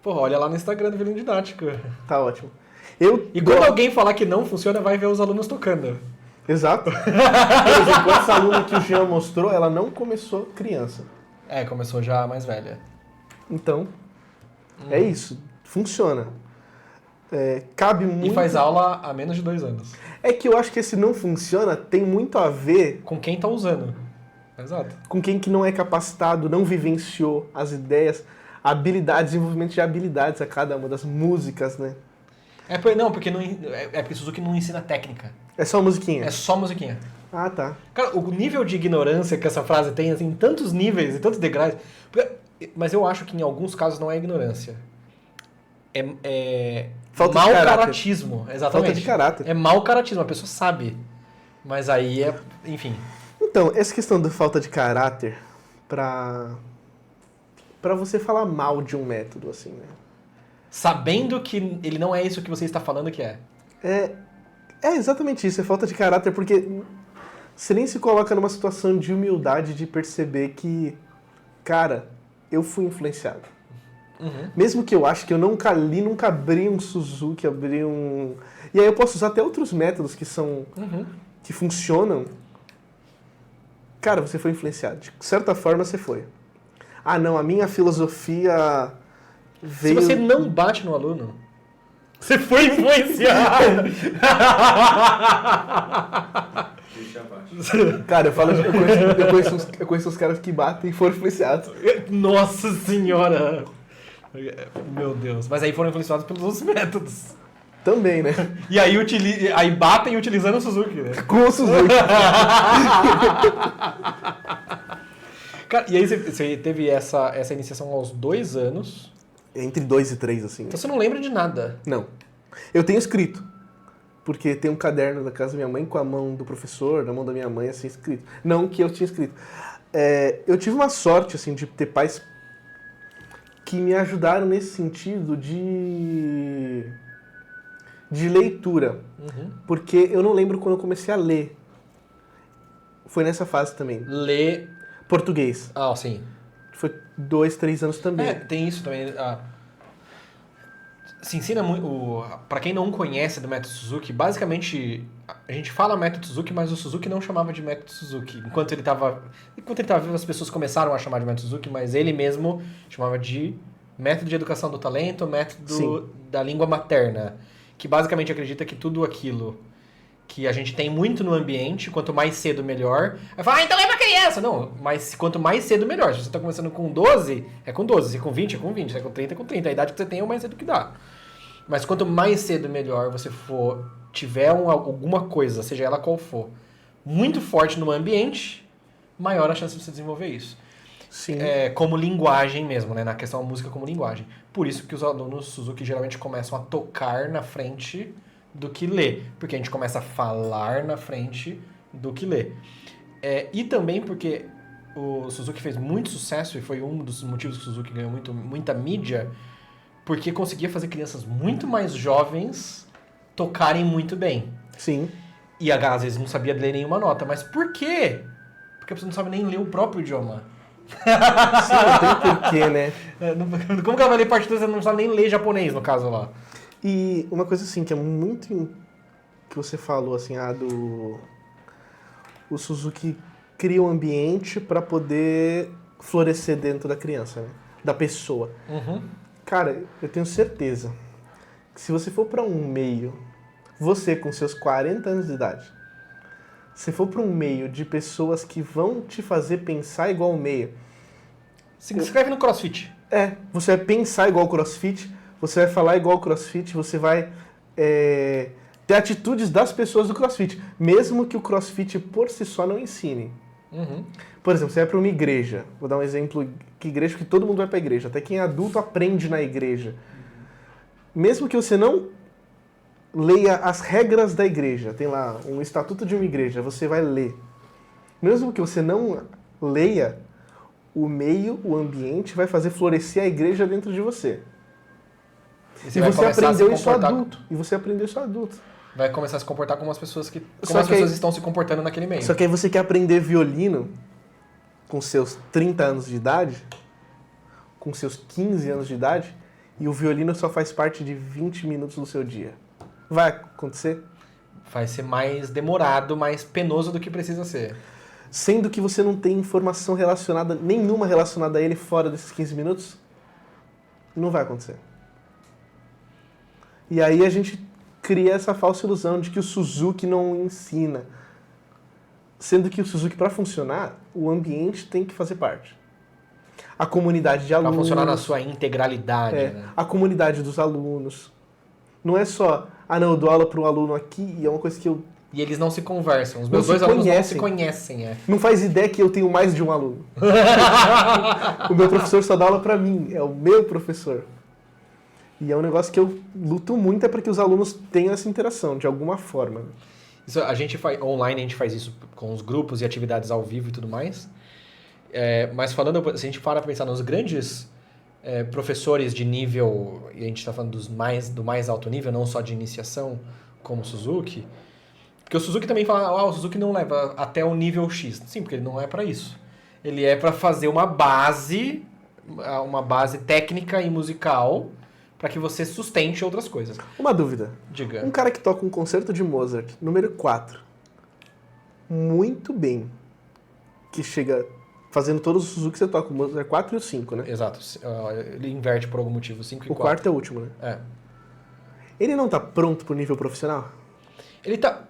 Porra, olha lá no Instagram do Violino Didático. Tá ótimo. Eu E quando dou- alguém falar que não funciona, vai ver os alunos tocando. Exato. Por exemplo, essa aluna que o Jean mostrou, ela não começou criança. Começou já mais velha. Então, é isso. Funciona. Cabe muito... E faz aula há menos de 2 anos. É que eu acho que esse não funciona tem muito a ver... Com quem tá usando. Exato. Com quem que não é capacitado, não vivenciou as ideias, desenvolvimento de habilidades a cada uma das músicas, né? Porque porque Suzuki não ensina técnica. É só musiquinha? É só musiquinha. Ah, tá. Cara, o nível de ignorância que essa frase tem, assim, tantos níveis e tantos degraus. Mas eu acho que em alguns casos não é ignorância. É Falta de mau caráter. caratismo. Exatamente. Falta de caráter. É mau caratismo, a pessoa sabe. Mas aí enfim. Então, essa questão da falta de caráter pra você falar mal de um método, assim, né? Sabendo que ele não é isso que você está falando que é. É exatamente isso, é falta de caráter, porque você nem se coloca numa situação de humildade de perceber que, cara, eu fui influenciado. Uhum. Mesmo que eu acho que eu nunca abri um Suzuki, E aí eu posso usar até outros métodos que são... Uhum. que funcionam. Cara, você foi influenciado. De certa forma, você foi. Ah, não, a minha filosofia veio... Se você não bate no aluno, você foi influenciado. Deixa abaixo. Cara, eu conheço uns caras que batem e foram influenciados. Nossa senhora. Meu Deus. Mas aí foram influenciados pelos outros métodos. Também, né? E aí, aí batem utilizando o Suzuki, né? Com o Suzuki. Cara, e aí você teve essa iniciação aos 2 anos. Entre 2 e 3, assim. Então você não lembra de nada. Não. Eu tenho escrito. Porque tem um caderno da casa da minha mãe com a mão do professor, na mão da minha mãe, assim, escrito. Não que eu tinha escrito. Eu tive uma sorte, assim, de ter pais que me ajudaram nesse sentido de leitura. Uhum. Porque eu não lembro quando eu comecei a ler. Foi nessa fase também. Ler... Português. Ah, sim. Foi 2, 3 anos também. Tem isso também. Se ensina muito. Pra quem não conhece do método Suzuki, basicamente a gente fala método Suzuki, mas o Suzuki não chamava de método Suzuki. Enquanto ele tava vivo, as pessoas começaram a chamar de método Suzuki, mas ele mesmo chamava de método de educação do talento, método Sim. da língua materna. Que basicamente acredita que tudo aquilo que a gente tem muito no ambiente, quanto mais cedo, melhor. Aí fala, então é pra criança! Não, mas quanto mais cedo, melhor. Se você tá começando com 12, é com 12. Se é com 20, é com 20. Se é com 30, é com 30. A idade que você tem é o mais cedo que dá. Mas quanto mais cedo, melhor você tiver alguma coisa, seja ela qual for, muito forte no ambiente, maior a chance de você desenvolver isso. Sim. Como linguagem mesmo, né? Na questão da música como linguagem. Por isso que os alunos Suzuki geralmente começam a tocar na frente do que ler. Porque a gente começa a falar na frente do que ler. E também porque o Suzuki fez muito sucesso, e foi um dos motivos que o Suzuki ganhou muita mídia, porque conseguia fazer crianças muito mais jovens tocarem muito bem. Sim. E às vezes não sabia ler nenhuma nota. Mas por quê? Porque a pessoa não sabe nem ler o próprio idioma. Sim, não tem porquê, né? Como que ela vai ler partitura se ela não sabe nem ler japonês, no caso lá? E uma coisa assim que é muito que você falou assim, o Suzuki cria um ambiente para poder florescer dentro da criança, né? Da pessoa. Uhum. Cara, eu tenho certeza que se você for para um meio, você com seus 40 anos de idade, se for para um meio de pessoas que vão te fazer pensar igual o meio, Se inscreve no CrossFit. você vai pensar igual o CrossFit, você vai falar igual o CrossFit, você vai ter atitudes das pessoas do CrossFit, mesmo que o CrossFit por si só não ensine. Uhum. Por exemplo, você vai para uma igreja, vou dar um exemplo, que igreja que todo mundo vai para a igreja, até quem é adulto aprende na igreja. Mesmo que você não leia as regras da igreja, tem lá um estatuto de uma igreja, você vai ler. Mesmo que você não leia, o meio, o ambiente vai fazer florescer a igreja dentro de você. E você vai começar aprendeu a se isso comportar. adulto. E você aprendeu isso adulto. Vai começar a se comportar como as pessoas Só as que pessoas aí- estão se comportando naquele meio. Só que aí você quer aprender violino com seus 30 anos de idade, com seus 15 anos de idade, e o violino só faz parte de 20 minutos do seu dia. Vai acontecer? Vai ser mais demorado, mais penoso do que precisa ser. Sendo que você não tem informação nenhuma relacionada a ele fora desses 15 minutos, não vai acontecer. E aí a gente cria essa falsa ilusão de que o Suzuki não ensina. Sendo que o Suzuki, para funcionar, o ambiente tem que fazer parte. A comunidade de alunos... Pra funcionar na sua integralidade, né? A comunidade dos alunos. Não é só, não, eu dou aula para um aluno aqui e é uma coisa que eu... E eles não se conversam. Os Não meus se dois alunos não se conhecem. conhecem, Não faz ideia que eu tenho mais de um aluno. O meu professor só dá aula para mim, é o meu professor. E é um negócio que eu luto muito, é para que os alunos tenham essa interação, de alguma forma. Isso, a gente faz, online a gente faz isso com os grupos e atividades ao vivo e tudo mais. Mas falando, se a gente para pensar nos grandes professores de nível, e a gente está falando do mais alto nível, não só de iniciação, como o Suzuki, porque o Suzuki também fala, o Suzuki não leva até o nível X. Sim, porque ele não é para isso. Ele é para fazer uma base técnica e musical para que você sustente outras coisas. Uma dúvida. Diga. Um cara que toca um concerto de Mozart, número 4, muito bem, que chega fazendo todos os Suzuki, você toca o Mozart 4 e o 5, né? Exato. Ele inverte por algum motivo, 5 e 4. O quarto é o último, né? É. Ele não tá pronto pro nível profissional? Ele tá...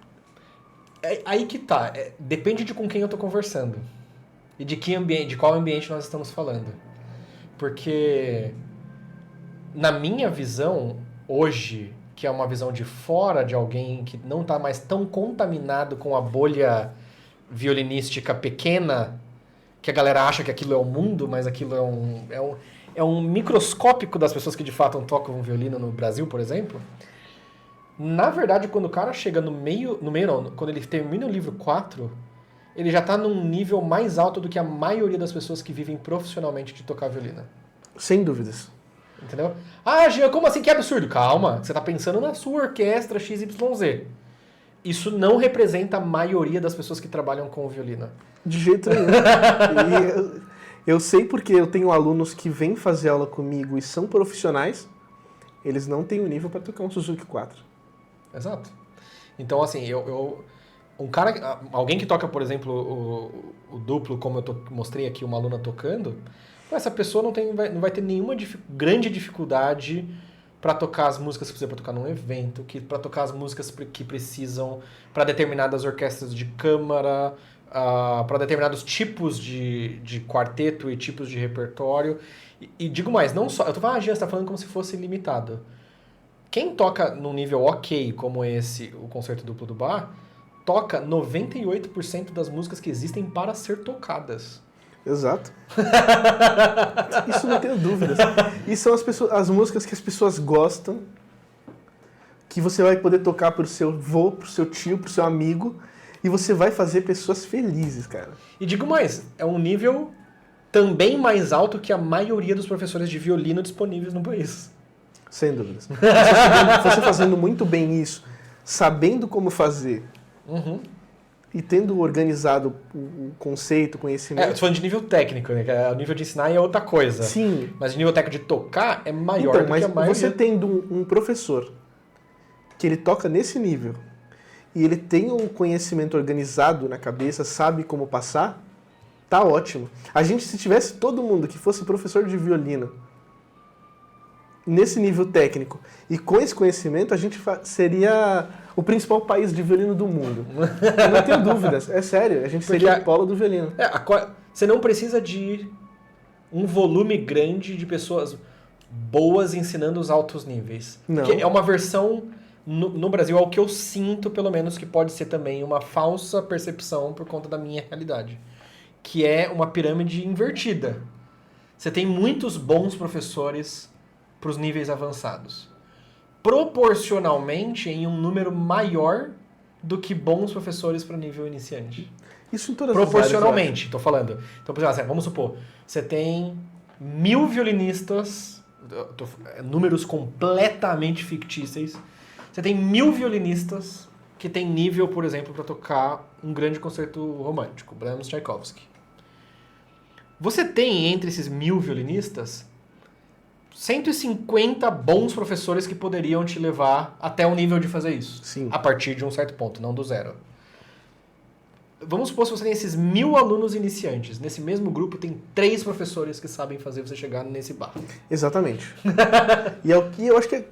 aí que tá. Depende de com quem eu tô conversando. E de que ambiente, de qual ambiente nós estamos falando. Porque... na minha visão, hoje, que é uma visão de fora de alguém que não está mais tão contaminado com a bolha violinística pequena, que a galera acha que aquilo é o mundo, mas aquilo é um microscópico das pessoas que de fato tocam violino no Brasil, por exemplo. Na verdade, quando o cara chega quando ele termina o livro 4, ele já está num nível mais alto do que a maioria das pessoas que vivem profissionalmente de tocar violino. Sem dúvidas. Entendeu? Jean, como assim? Que absurdo. Calma, você tá pensando na sua orquestra XYZ. Isso não representa a maioria das pessoas que trabalham com o violino. De jeito nenhum. E eu sei porque eu tenho alunos que vêm fazer aula comigo e são profissionais, eles não têm o nível para tocar um Suzuki 4. Exato. Então, assim, alguém que toca, por exemplo, o duplo, como eu mostrei aqui, uma aluna tocando, essa pessoa não vai ter nenhuma grande dificuldade para tocar as músicas que precisa para tocar num evento, para tocar as músicas que precisam para determinadas orquestras de câmara, para determinados tipos de quarteto e tipos de repertório. E digo mais, não só... eu tô falando, Jean, você tá falando como se fosse limitado. Quem toca num nível ok, como esse, o concerto duplo do Bach, toca 98% das músicas que existem para ser tocadas. Exato. Isso não tenho dúvidas. E são as músicas que as pessoas gostam, que você vai poder tocar pro seu avô, pro seu tio, pro seu amigo, e você vai fazer pessoas felizes, cara. E digo mais, é um nível também mais alto que a maioria dos professores de violino disponíveis no país. Sem dúvidas. Você fazendo muito bem isso, sabendo como fazer, e tendo organizado o conceito, o conhecimento... eu tô falando de nível técnico, né? O nível de ensinar é outra coisa. Sim. Mas o nível técnico de tocar é maior do que a maioria. Mas você tendo um professor que ele toca nesse nível e ele tem um conhecimento organizado na cabeça, sabe como passar, tá ótimo. Se tivesse todo mundo que fosse professor de violino nesse nível técnico e com esse conhecimento, a gente seria o principal país de violino do mundo. Eu não tenho dúvidas, é sério, a gente seria o polo do violino. Você não precisa de um volume grande de pessoas boas ensinando os altos níveis. Não. Porque é uma versão, no Brasil, ao que eu sinto, pelo menos, que pode ser também uma falsa percepção por conta da minha realidade. Que é uma pirâmide invertida. Você tem muitos bons professores para os níveis avançados. Proporcionalmente em um número maior do que bons professores para o nível iniciante. Isso em todas proporcionalmente, as áreas, estou falando. Então, por exemplo, vamos supor, você tem 1000 violinistas, números completamente fictícios, você tem 1000 violinistas que tem nível, por exemplo, para tocar um grande concerto romântico, Brahms, Tchaikovsky. Você tem, entre esses 1000 violinistas, 150 bons professores que poderiam te levar até o nível de fazer isso. Sim. A partir de um certo ponto, não do zero. Vamos supor que você tem esses 1000 alunos iniciantes. Nesse mesmo grupo tem 3 professores que sabem fazer você chegar nesse bar. Exatamente. E é o que eu acho que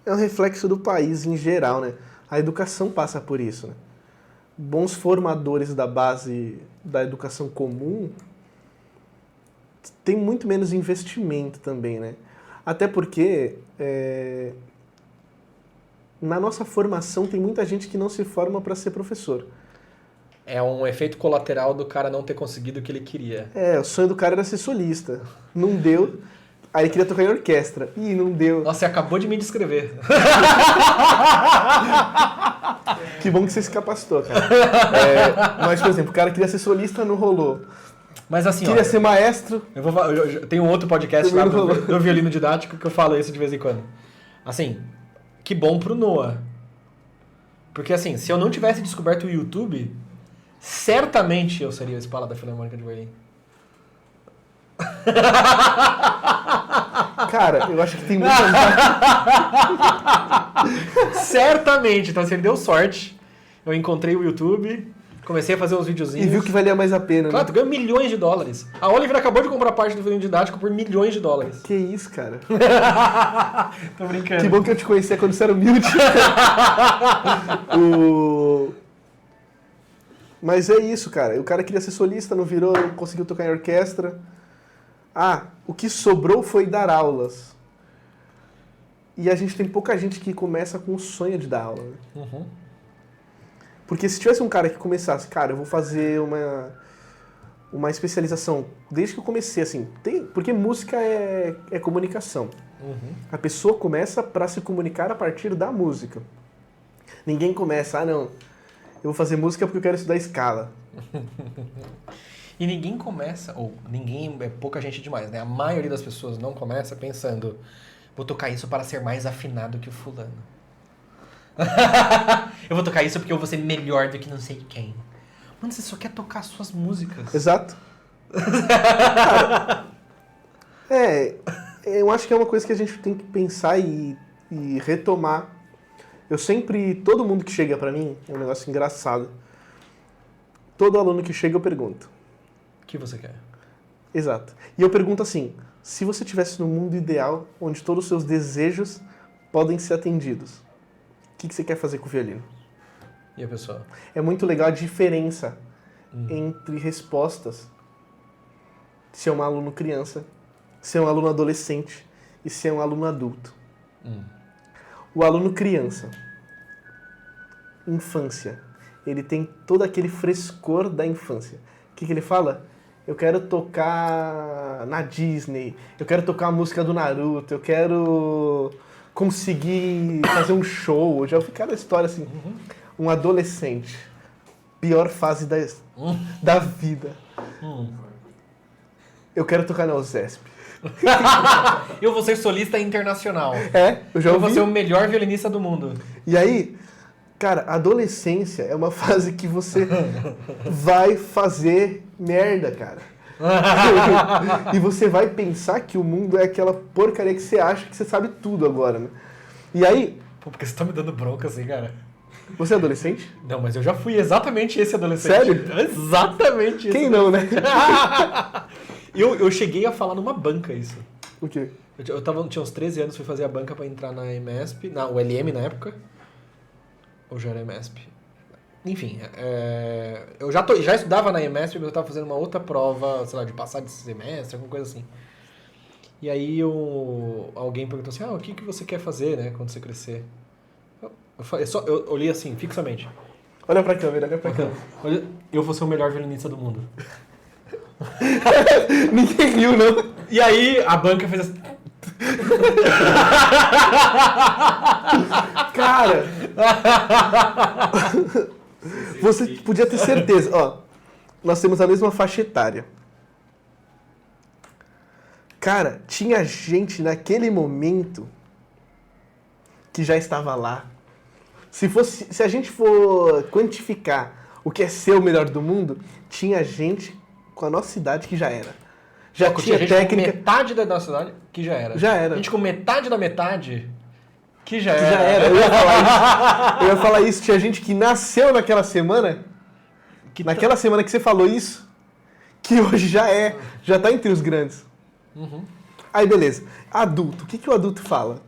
é um reflexo do país em geral, né? A educação passa por isso, né? bons formadores da base da educação comum, tem muito menos investimento também, né? Até porque na nossa formação tem muita gente que não se forma para ser professor. É um efeito colateral do cara não ter conseguido o que ele queria. O sonho do cara era ser solista. Não deu. Aí ele queria tocar em orquestra. Ih, não deu. Nossa, você acabou de me descrever. Que bom que você se capacitou, cara. Mas, por exemplo, o cara queria ser solista, não rolou. Mas assim, Queria ser maestro. eu tenho um outro podcast lá do violino didático que eu falo isso de vez em quando. Assim, que bom pro Noah. Porque assim, se eu não tivesse descoberto o YouTube, certamente eu seria o Escola da Filarmônica de Berlim. Cara, eu acho que tem muita Certamente. Então, assim, ele deu sorte. Eu encontrei o YouTube, comecei a fazer uns videozinhos. E viu que valia mais a pena, Claro, né? tu ganhou milhões de dólares. A Oliver acabou de comprar parte do violino didático por milhões de dólares. Que isso, cara. Tô brincando. Que bom que eu te conhecia quando você era humilde. Mas é isso, cara. O cara queria ser solista, não virou, não conseguiu tocar em orquestra. O que sobrou foi dar aulas. E a gente tem pouca gente que começa com o sonho de dar aula, né? Uhum. Porque se tivesse um cara que começasse, cara, eu vou fazer uma especialização desde que eu comecei, assim, porque música é comunicação. Uhum. A pessoa começa para se comunicar a partir da música. Ninguém começa, não, eu vou fazer música porque eu quero estudar escala. E ninguém começa, ou ninguém, é pouca gente demais, né? A maioria das pessoas não começa pensando, vou tocar isso para ser mais afinado que o fulano. Eu vou tocar isso porque eu vou ser melhor do que não sei quem. Mano, você só quer tocar suas músicas. Exato. Cara, eu acho que é uma coisa que a gente tem que pensar e retomar. Todo mundo que chega pra mim, é um negócio engraçado. Todo aluno que chega eu pergunto. O que você quer? Exato. E eu pergunto assim, se você estivesse no mundo ideal, onde todos os seus desejos podem ser atendidos, o que você quer fazer com o violino? E a pessoa? É muito legal a diferença entre respostas. Se é um aluno criança, se é um aluno adolescente e se é um aluno adulto. O aluno criança, infância, ele tem todo aquele frescor da infância. O que ele fala? Eu quero tocar na Disney, eu quero tocar a música do Naruto, eu quero conseguir fazer um show. Eu já ouvi cada história assim. Um adolescente, pior fase da vida. Eu quero tocar na USESP. Eu vou ser solista internacional. Eu já Eu ouvi. vou ser o melhor violinista do mundo. E aí, cara, a adolescência é uma fase que você vai fazer merda, cara. E você vai pensar que o mundo é aquela porcaria que você acha que você sabe tudo agora, né? E aí... Pô, porque você tá me dando bronca assim, cara? Você é adolescente? Não, mas eu já fui exatamente esse adolescente. Sério? Exatamente esse. Quem não, né? Eu cheguei a falar numa banca isso. O quê? Tinha uns 13 anos, fui fazer a banca pra entrar na EMESP, na ULM na época. Ou já era EMESP? Enfim, eu já estudava na EMESP, mas eu tava fazendo uma outra prova, sei lá, de passar de semestre, alguma coisa assim. E aí alguém perguntou assim, o que você quer fazer, né, quando você crescer? Eu olhei assim, fixamente. Olha pra câmera, olha pra câmera. Eu vou ser o melhor violinista do mundo. Ninguém riu, não. E aí a banca fez assim... Cara! Você podia ter certeza. Ó, nós temos a mesma faixa etária. Cara, tinha gente naquele momento que já estava lá. Se a gente for quantificar o que é ser o melhor do mundo, tinha gente com a nossa idade que já era. Já tinha gente técnica. com metade da nossa idade que já era. Já era. Gente com metade da metade que já Que era. já era. Eu ia falar isso. Tinha gente que nasceu naquela semana, naquela semana que você falou isso, que hoje já tá entre os grandes. Uhum. Aí, beleza. Adulto. O que o adulto fala?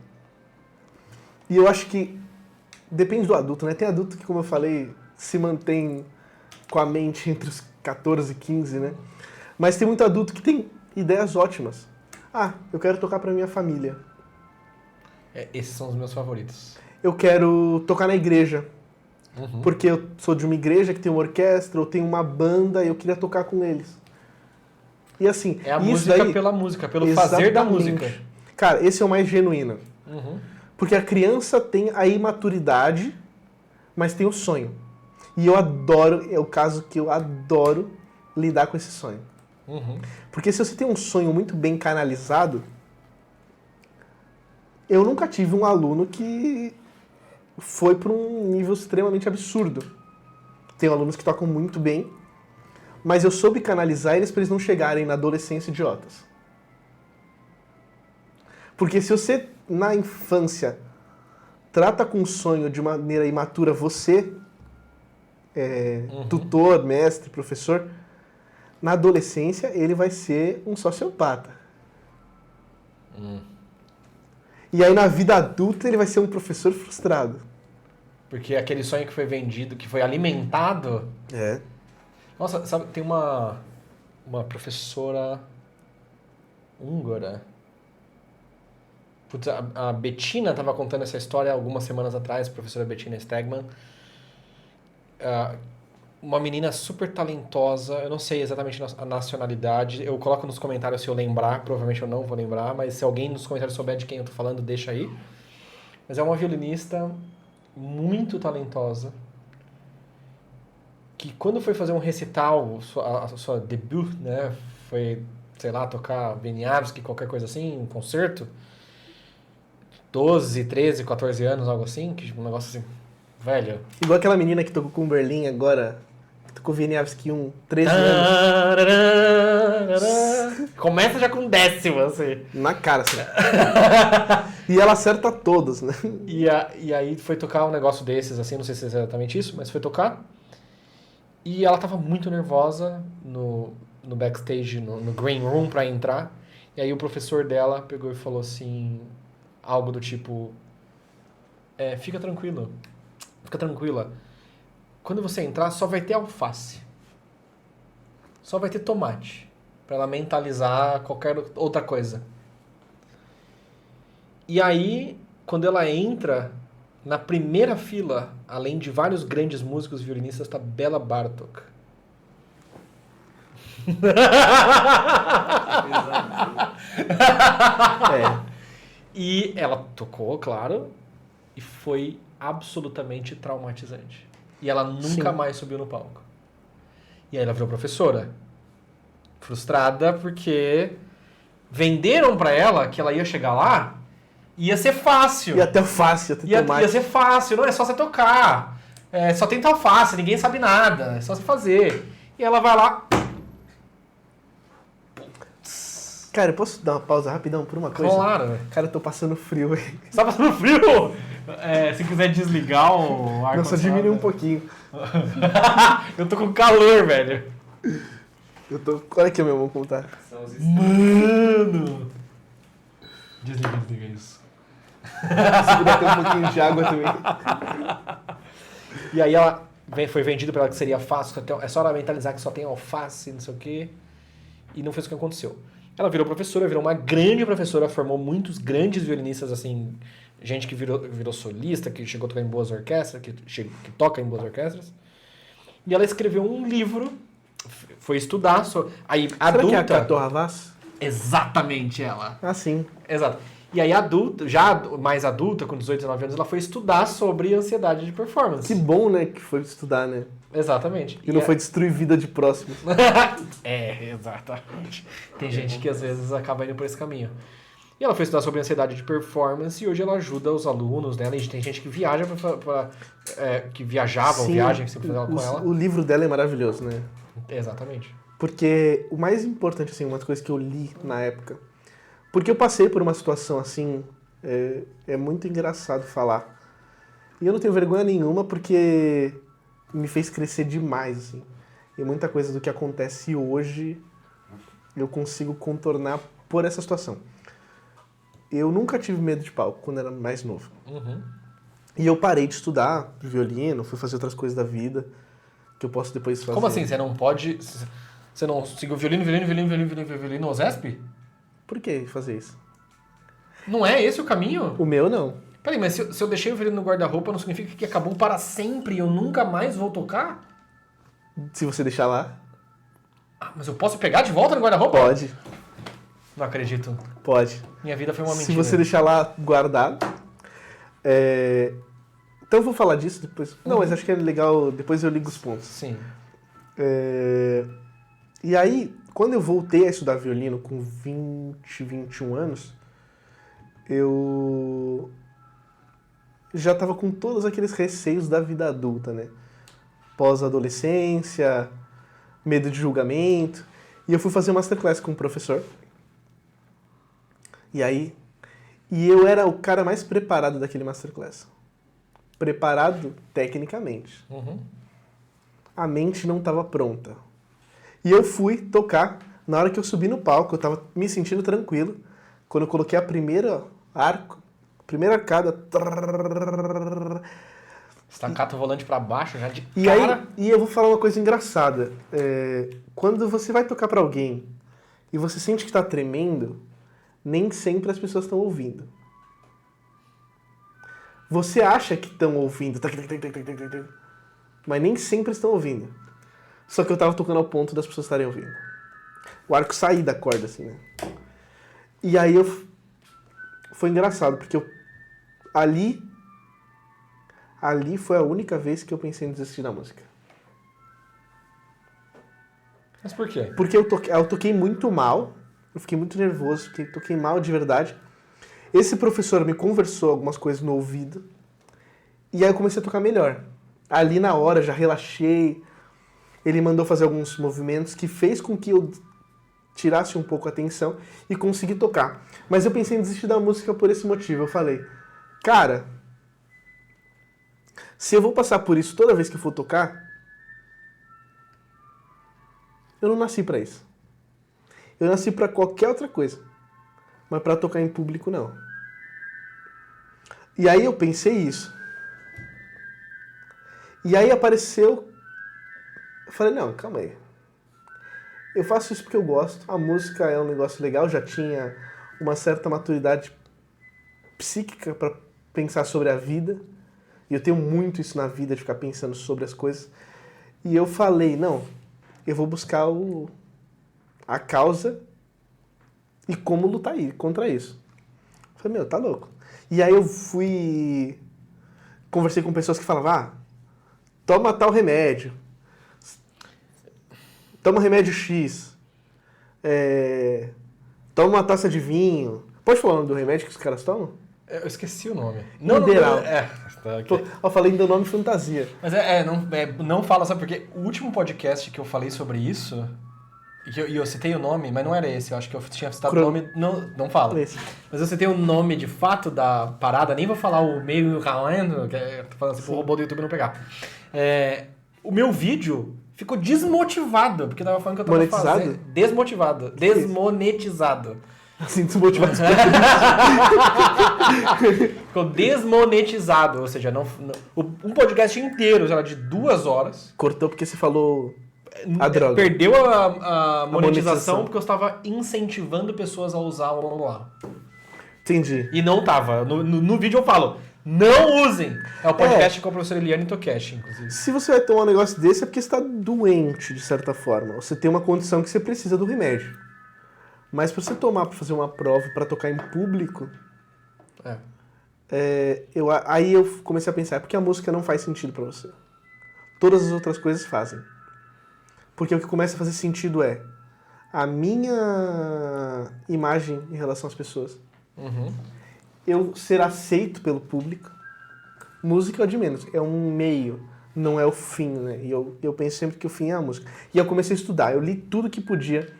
E eu acho que depende do adulto, né? Tem adulto que, como eu falei, se mantém com a mente entre os 14 e 15, né? Mas tem muito adulto que tem ideias ótimas. Ah, eu quero tocar pra minha família. Esses são os meus favoritos. Eu quero tocar na igreja. Uhum. Porque eu sou de uma igreja que tem uma orquestra, ou tem uma banda, e eu queria tocar com eles. E assim, É a isso música daí, pela música, pelo fazer da exatamente. música. Cara, esse é o mais genuíno. Uhum. Porque a criança tem a imaturidade, mas tem o sonho. E eu adoro, é o caso que eu adoro lidar com esse sonho. Uhum. Porque se você tem um sonho muito bem canalizado, eu nunca tive um aluno que foi para um nível extremamente absurdo. Tenho alunos que tocam muito bem, mas eu soube canalizar eles para eles não chegarem na adolescência idiotas. Porque se você, na infância, trata com o sonho de maneira imatura, você, tutor, mestre, professor, na adolescência ele vai ser um sociopata. E aí na vida adulta ele vai ser um professor frustrado. Porque aquele sonho que foi vendido, que foi alimentado... É. Nossa, sabe, tem uma professora húngara. Putz, a Bettina estava contando essa história algumas semanas atrás, a professora Bettina Stegman. Uma menina super talentosa, eu não sei exatamente a nacionalidade, eu coloco nos comentários se eu lembrar, provavelmente eu não vou lembrar, mas se alguém nos comentários souber de quem eu tô falando, deixa aí. Mas é uma violinista muito talentosa, que quando foi fazer um recital, a sua debut, né, foi, sei lá, tocar Wieniawski, qualquer coisa assim, um concerto, 12, 13, 14 anos, algo assim, que um negócio assim, velho. Igual aquela menina que tocou com o Berlim agora, que tocou Wieniawski 13 anos. Começa já com décimo, assim. Na cara, assim. E ela acerta todos, né? E aí foi tocar um negócio desses, assim, não sei se é exatamente isso, mas foi tocar. E ela tava muito nervosa no backstage, no green room pra entrar. E aí o professor dela pegou e falou assim, algo do tipo, fica tranquila. Quando você entrar, só vai ter alface. Só vai ter tomate. Pra ela mentalizar qualquer outra coisa. E aí, quando ela entra, na primeira fila, além de vários grandes músicos violinistas, tá Bela Bartók. E ela tocou, claro, e foi absolutamente traumatizante. E ela nunca mais subiu no palco. E aí ela virou professora. Frustrada porque venderam pra ela que ela ia chegar lá e ia ser fácil. Ia ter alface, ia ter tomate. Ia ser fácil, não é só você tocar. Só tem alface, ninguém sabe nada, é só você fazer. E ela vai lá. Cara, eu posso dar uma pausa rapidão por uma coisa? Claro. Cara, eu tô passando frio aí. Você tá passando frio? Se quiser desligar o ar. Não, só diminui um pouquinho. Eu tô com calor, velho. Olha aqui a minha mão como tá. Mano! Desliga isso. Se puder ter um pouquinho de água também. E aí ela foi vendido pra ela que seria fácil, é só ela mentalizar que só tem alface, não sei o quê. E não foi isso que aconteceu. Ela virou professora, virou uma grande professora, formou muitos grandes violinistas, assim, gente que virou solista, que chegou a tocar em boas orquestras, que toca em boas orquestras. E ela escreveu um livro, foi estudar, aí Será adulta... que é a Cato Havas? Exatamente ela. Ah, sim. Exato. E aí adulta, já mais adulta, com 18, 19 anos, ela foi estudar sobre ansiedade de performance. Que bom, né, que foi estudar, né? Exatamente. E não foi destruir vida de próximos. Exatamente. Tem gente que às vezes acaba indo por esse caminho. E ela foi estudar sobre ansiedade de performance e hoje ela ajuda os alunos dela. E tem gente que viaja que viajava ou viagem que sempre fazia com ela. O livro dela é maravilhoso, né? Exatamente. Porque o mais importante, assim, uma das coisas que eu li na época, porque eu passei por uma situação assim, é muito engraçado falar. E eu não tenho vergonha nenhuma porque me fez crescer demais, assim. E muita coisa do que acontece hoje eu consigo contornar por essa situação. Eu nunca tive medo de palco quando era mais novo. Uhum. E eu parei de estudar violino, fui fazer outras coisas da vida, que eu posso depois fazer. Como assim? Você não pode... Você não seguiu violino OSESP? Por que fazer isso? Não é esse o caminho? O meu, não. Peraí, mas se eu deixei o violino no guarda-roupa, não significa que acabou para sempre e eu nunca mais vou tocar? Se você deixar lá, Ah, mas eu posso pegar de volta no guarda-roupa? pode. Não acredito. Pode. Minha vida foi uma Se mentira. você deixar lá guardado. Então eu vou falar disso depois. Não, mas acho que é legal, depois eu ligo os pontos. Sim. E aí, quando eu voltei a estudar violino com 20, 21 anos, eu já estava com todos aqueles receios da vida adulta, né? Pós-adolescência, medo de julgamento. E eu fui fazer masterclass com um professor. E eu era o cara mais preparado daquele masterclass. Preparado tecnicamente. Uhum. A mente não estava pronta. E eu fui tocar, na hora que eu subi no palco, eu estava me sentindo tranquilo. Quando eu coloquei a primeira arcada... Estacata o volante pra baixo já de E cara. aí, eu vou falar uma coisa engraçada. Quando você vai tocar pra alguém e você sente que tá tremendo, nem sempre as pessoas estão ouvindo. Você acha que estão ouvindo, mas nem sempre estão ouvindo. Só que eu tava tocando ao ponto das pessoas estarem ouvindo. O arco sair da corda, assim, né? E aí foi engraçado, porque ali foi a única vez que eu pensei em desistir da música. Mas por quê? Porque eu toquei muito mal, eu fiquei muito nervoso, toquei mal de verdade. Esse professor me conversou algumas coisas no ouvido, e aí eu comecei a tocar melhor. Ali na hora, já relaxei, ele mandou fazer alguns movimentos que fez com que eu tirasse um pouco a atenção e consegui tocar. Mas eu pensei em desistir da música por esse motivo. Eu falei, cara, se eu vou passar por isso toda vez que eu for tocar, eu não nasci pra isso. Eu nasci pra qualquer outra coisa, mas pra tocar em público não. E aí eu pensei isso. E aí apareceu, eu falei, não, calma aí. Eu faço isso porque eu gosto, a música é um negócio legal, já tinha uma certa maturidade psíquica pra pensar sobre a vida. E eu tenho muito isso na vida, de ficar pensando sobre as coisas. E eu falei, não, eu vou buscar a causa e como lutar contra isso. Eu falei, meu, tá louco. E aí eu conversei com pessoas que falavam, toma tal remédio. Toma remédio X. Toma uma taça de vinho. Pode falar o nome do remédio que os caras tomam? Eu esqueci o nome. Mineral. Tá, okay. Eu falei ainda o nome fantasia. Mas não fala, sabe? Porque o último podcast que eu falei sobre isso, e eu citei o nome, mas não era esse, eu acho que eu tinha citado o nome, não fala. Esse. Mas eu citei o nome de fato da parada, nem vou falar o meio e o calendo, que tô falando assim pro robô do YouTube não pegar. O meu vídeo ficou desmotivado, porque eu tava falando que eu tava Monetizado? fazendo... Desmotivado? Desmonetizado. Assim, desmotivado. Ficou desmonetizado, ou seja, um podcast inteiro, sei lá, de 2 horas. Cortou porque você falou a droga. Perdeu a monetização monetização. porque eu estava incentivando pessoas a usar o blá blá blá. Entendi. E não tava. No vídeo eu falo, não usem! É o podcast com a professora Eliane Tokeshi, inclusive. Se você vai tomar um negócio desse é porque você está doente, de certa forma. Você tem uma condição que você precisa do remédio. Mas pra você tomar pra fazer uma prova, pra tocar em público, aí eu comecei a pensar, é porque a música não faz sentido pra você. Todas as outras coisas fazem. Porque o que começa a fazer sentido é a minha imagem em relação às pessoas. Uhum. Eu ser aceito pelo público. Música é de menos, é um meio, não é o fim, né? E eu penso sempre que o fim é a música. E eu comecei a estudar, eu li tudo que podia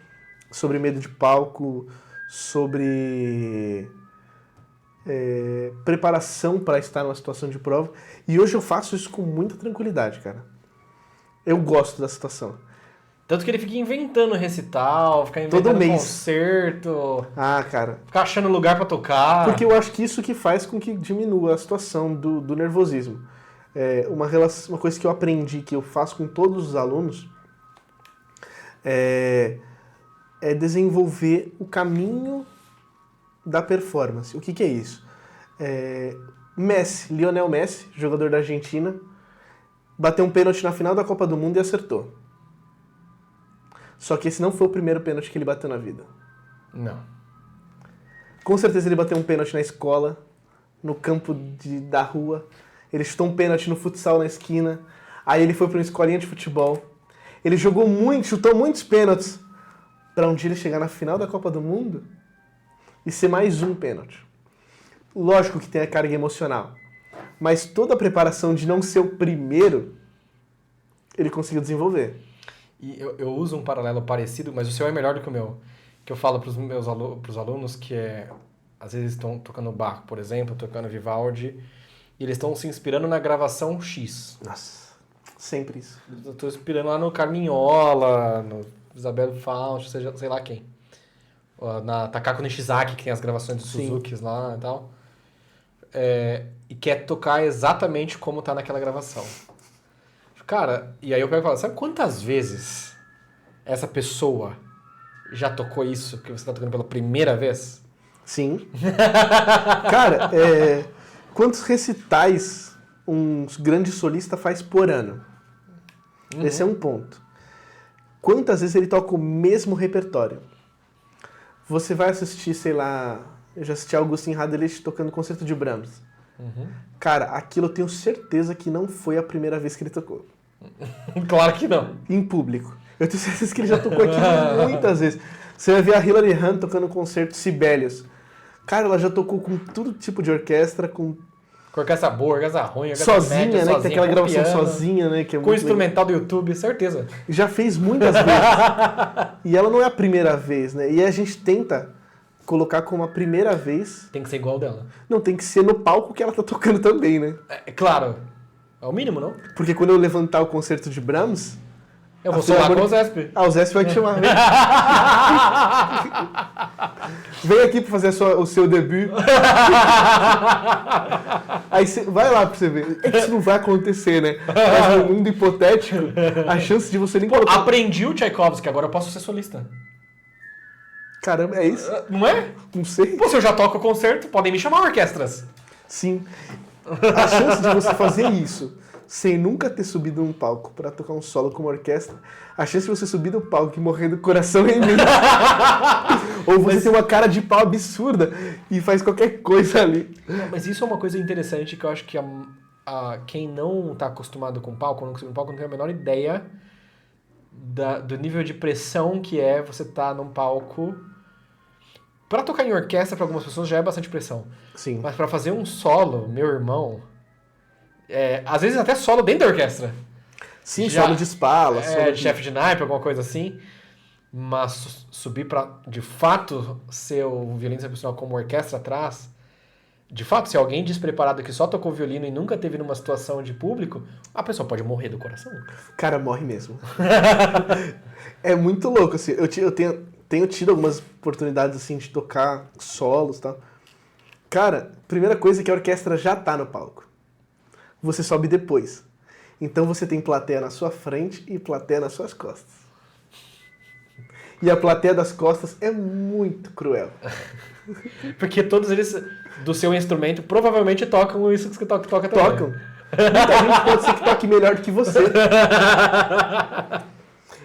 sobre medo de palco, sobre preparação para estar numa situação de prova. E hoje eu faço isso com muita tranquilidade, cara. Eu gosto da situação. Tanto que ele fica inventando recital, fica Todo inventando mês. concerto, Ah, cara. fica achando lugar pra tocar. Porque eu acho que isso que faz com que diminua a situação do nervosismo. Uma coisa que eu aprendi, que eu faço com todos os alunos, é desenvolver o caminho da performance. O que é isso? Lionel Messi, jogador da Argentina, bateu um pênalti na final da Copa do Mundo e acertou. Só que esse não foi o primeiro pênalti que ele bateu na vida. Não. Com certeza ele bateu um pênalti na escola, no campo da rua. Ele chutou um pênalti no futsal na esquina. Aí ele foi para uma escolinha de futebol. Ele chutou muitos pênaltis para um dia ele chegar na final da Copa do Mundo e ser mais um pênalti. Lógico que tem a carga emocional, mas toda a preparação de não ser o primeiro, ele conseguiu desenvolver. E eu uso um paralelo parecido, mas o seu é melhor do que o meu. Que eu falo pros meus pros alunos que às vezes estão tocando Bach, por exemplo, tocando Vivaldi, e eles estão se inspirando na gravação X. Nossa, sempre isso. Eu estou inspirando lá no Carminhola, no Isabel Fausto, sei lá quem. Na Takako Nishizaki, que tem as gravações dos Sim. Suzukis lá e tal. E quer tocar exatamente como tá naquela gravação. Cara, e aí eu pego e falo, sabe quantas vezes essa pessoa já tocou isso que você tá tocando pela primeira vez? Sim. Cara, quantos recitais um grande solista faz por ano? Esse é um ponto. Quantas vezes ele toca o mesmo repertório? Você vai assistir, sei lá, eu já assisti Augustin Haderlich tocando concerto de Brahms. Cara, aquilo eu tenho certeza que não foi a primeira vez que ele tocou. Claro que não. Em público. Eu tenho certeza que ele já tocou aqui muitas vezes. Você vai ver a Hilary Hahn tocando concerto Sibelius. Cara, ela já tocou com todo tipo de orquestra, com Orquestra boa, orquestra ruim, orquestra sozinha, média, né? Que sozinha, tem aquela com gravação piano, sozinha, né? Que é com muito instrumental do YouTube, certeza. legal. Já fez muitas vezes. E ela não é a primeira vez, né? E a gente tenta colocar como a primeira vez. Tem que ser igual dela. Não, tem que ser no palco que ela tá tocando também, né? Claro. É o mínimo, não? Porque quando eu levantar o concerto de Brahms, Eu vou A solar Filarmônica- com o Zesp. o Zé vai te chamar. Vem aqui pra fazer o seu debut. Aí você vai lá pra você ver. É que isso não vai acontecer, né? Mas no mundo hipotético, a chance de você nem Pô, colocar... aprendi o Tchaikovsky, agora eu posso ser solista. Caramba, é isso? Não é? Não sei. Pô, se eu já toco concerto, podem me chamar orquestras. Sim. A chance de você fazer isso sem nunca ter subido num palco pra tocar um solo com uma orquestra, a chance de você subir no palco e morrer do coração é imensa. Ou você tem uma cara de pau absurda e faz qualquer coisa ali. Mas isso é uma coisa interessante que eu acho que quem não tá acostumado com palco, não tem a menor ideia do nível de pressão que é você tá num palco. Pra tocar em orquestra, pra algumas pessoas já é bastante pressão. Sim. Mas pra fazer um solo, meu irmão, às vezes até solo dentro da orquestra. Sim, Já- solo de espala, solo De chefe de naipe, alguma coisa assim. Mas subir pra, de fato, ser o violino profissional como orquestra atrás, de fato, se alguém despreparado que só tocou violino e nunca teve numa situação de público, a pessoa pode morrer do coração. Cara, morre mesmo. É muito louco, assim. Eu tenho tido algumas oportunidades, assim, de tocar solos e tal. Cara, primeira coisa é que a orquestra já tá no palco. Você sobe depois. Então você tem plateia na sua frente e plateia nas suas costas. E a plateia das costas é muito cruel. Porque todos eles, do seu instrumento, provavelmente tocam isso que você toca também. Tocam. Muita gente pode ser que toque melhor do que você.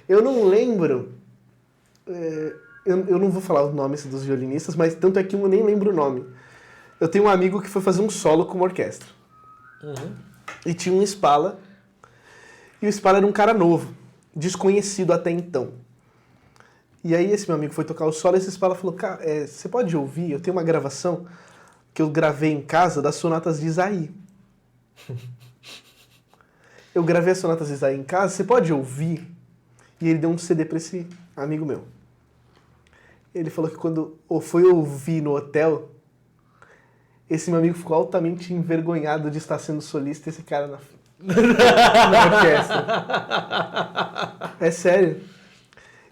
Eu não lembro... Eu não vou falar os nomes dos violinistas, mas tanto é que eu nem lembro o nome. Eu tenho um amigo que foi fazer um solo com uma orquestra. E tinha um Spala. E o Spala era um cara novo, desconhecido até então. E aí esse meu amigo foi tocar o solo e esse Spala falou, cara, você pode ouvir? Eu tenho uma gravação que eu gravei em casa das sonatas de Isaí. Eu gravei as sonatas de Isaí em casa, você pode ouvir? E ele deu um CD pra esse amigo meu. Ele falou que quando foi ouvir no hotel, esse meu amigo ficou altamente envergonhado de estar sendo solista esse cara na orquestra. É sério.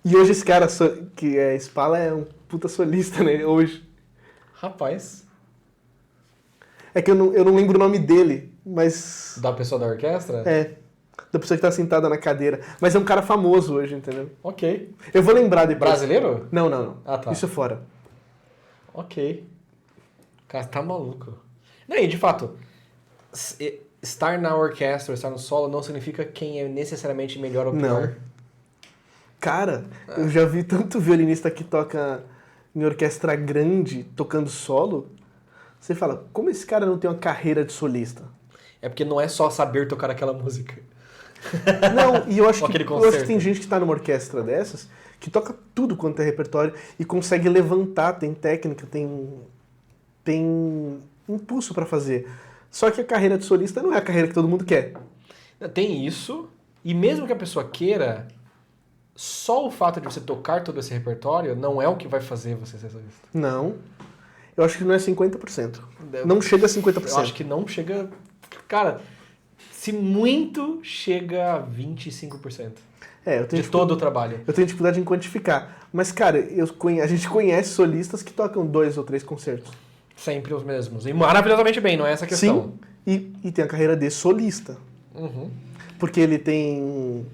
E hoje esse cara, que é Spala, é um puta solista, né? Hoje. Rapaz. É que eu não lembro o nome dele, mas... Da pessoa da orquestra? É, da pessoa que tá sentada na cadeira. Mas é um cara famoso hoje, entendeu? Ok. Eu vou lembrar depois. Brasileiro? Não. Ah, tá. Isso é fora. Ok. Cara, tá maluco. Não, e de fato, estar na orquestra, estar no solo, não significa quem é necessariamente melhor ou pior. Não. Cara, eu já vi tanto violinista que toca em orquestra grande, tocando solo. Você fala, como esse cara não tem uma carreira de solista? É porque não é só saber tocar aquela música. Não, e eu acho, Aquele eu acho que concerto. tem gente que tá numa orquestra dessas que toca tudo quanto é repertório e consegue levantar, tem técnica, tem impulso pra fazer. Só que a carreira de solista não é a carreira que todo mundo quer. Tem isso, e mesmo que a pessoa queira, só o fato de você tocar todo esse repertório não é o que vai fazer você ser solista. Não. Eu acho que não é 50%. Não chega a 50%. Eu acho que não chega... Cara, se muito, chega a 25% É, eu tenho de todo o trabalho. Eu tenho dificuldade em quantificar. Mas, cara, a gente conhece solistas que tocam 2 ou 3 concertos. Sempre os mesmos. E maravilhosamente bem, não é essa a questão. Sim, e tem a carreira de solista. Uhum. Porque ele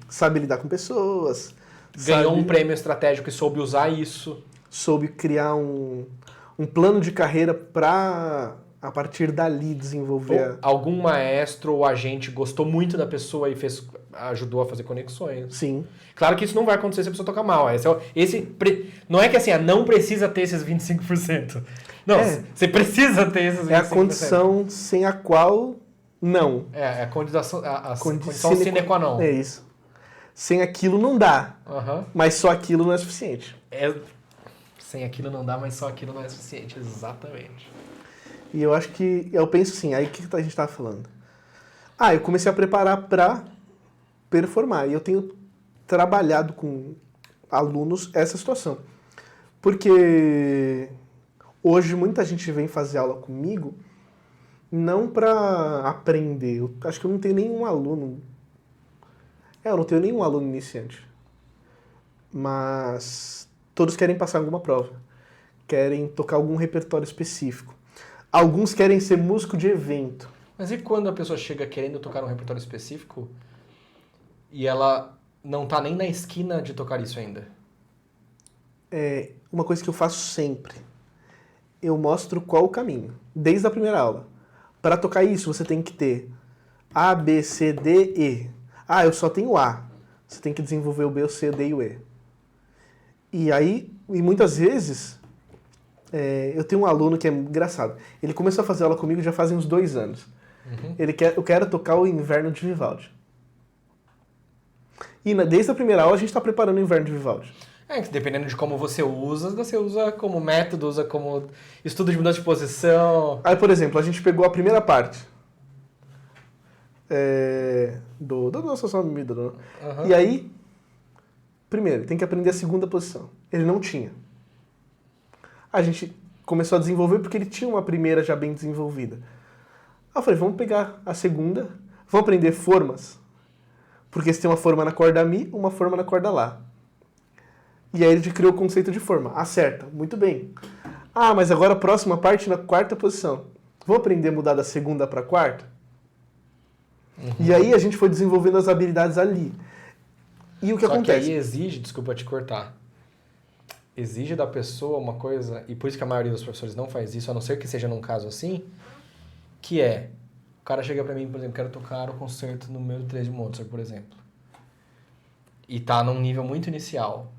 sabe lidar com pessoas. Ganhou sabe- um prêmio estratégico e soube usar isso. Soube criar um plano de carreira pra, a partir dali, desenvolver... Ou algum maestro ou agente gostou muito da pessoa e ajudou a fazer conexões. Sim. Claro que isso não vai acontecer se a pessoa tocar mal. Não é que assim, não precisa ter esses 25%. Não, você precisa ter esses 25%. É a condição sem a qual não. É a condição, a Condi- condição sine qua non. É isso. Sem aquilo não dá. Aham. Mas só aquilo não é suficiente. Sem aquilo não dá, mas só aquilo não é suficiente. Exatamente. E eu penso assim, aí o que a gente tava falando? Eu comecei a preparar pra performar. E eu tenho trabalhado com alunos essa situação. Porque hoje muita gente vem fazer aula comigo não pra aprender. Eu acho que eu não tenho nenhum aluno... eu não tenho nenhum aluno iniciante. Mas todos querem passar alguma prova. Querem tocar algum repertório específico. Alguns querem ser músico de evento. Mas e quando a pessoa chega querendo tocar um repertório específico e ela não tá nem na esquina de tocar isso ainda? É uma coisa que eu faço sempre. Eu mostro qual o caminho, desde a primeira aula. Para tocar isso, você tem que ter A, B, C, D, E. Eu só tenho A. Você tem que desenvolver o B, o C, o D e o E. E muitas vezes, eu tenho um aluno que é engraçado. Ele começou a fazer aula comigo já fazem uns 2 anos. Uhum. Eu quero tocar o Inverno de Vivaldi. E desde a primeira aula a gente está preparando o Inverno de Vivaldi. Que dependendo de como você usa como método, usa como estudo de mudança de posição. Aí, por exemplo, a gente pegou a primeira parte do Nossa Senhora Me Dona. Uhum. E aí, primeiro, tem que aprender a segunda posição. Ele não tinha. A gente começou a desenvolver porque ele tinha uma primeira já bem desenvolvida. Aí eu falei, vamos pegar a segunda, vamos aprender formas. Porque você tem uma forma na corda Mi, uma forma na corda Lá. E aí ele criou o conceito de forma. Acerta, muito bem. Mas agora a próxima parte na quarta posição. Vou aprender a mudar da segunda para a quarta? Uhum. E aí a gente foi desenvolvendo as habilidades ali. E o que Só acontece? que aí exige, desculpa te cortar, exige da pessoa uma coisa, e por isso que a maioria dos professores não faz isso, a não ser que seja num caso assim, que o cara chega pra mim, por exemplo, quero tocar o concerto número 3 de Mozart, por exemplo. E tá num nível muito inicial.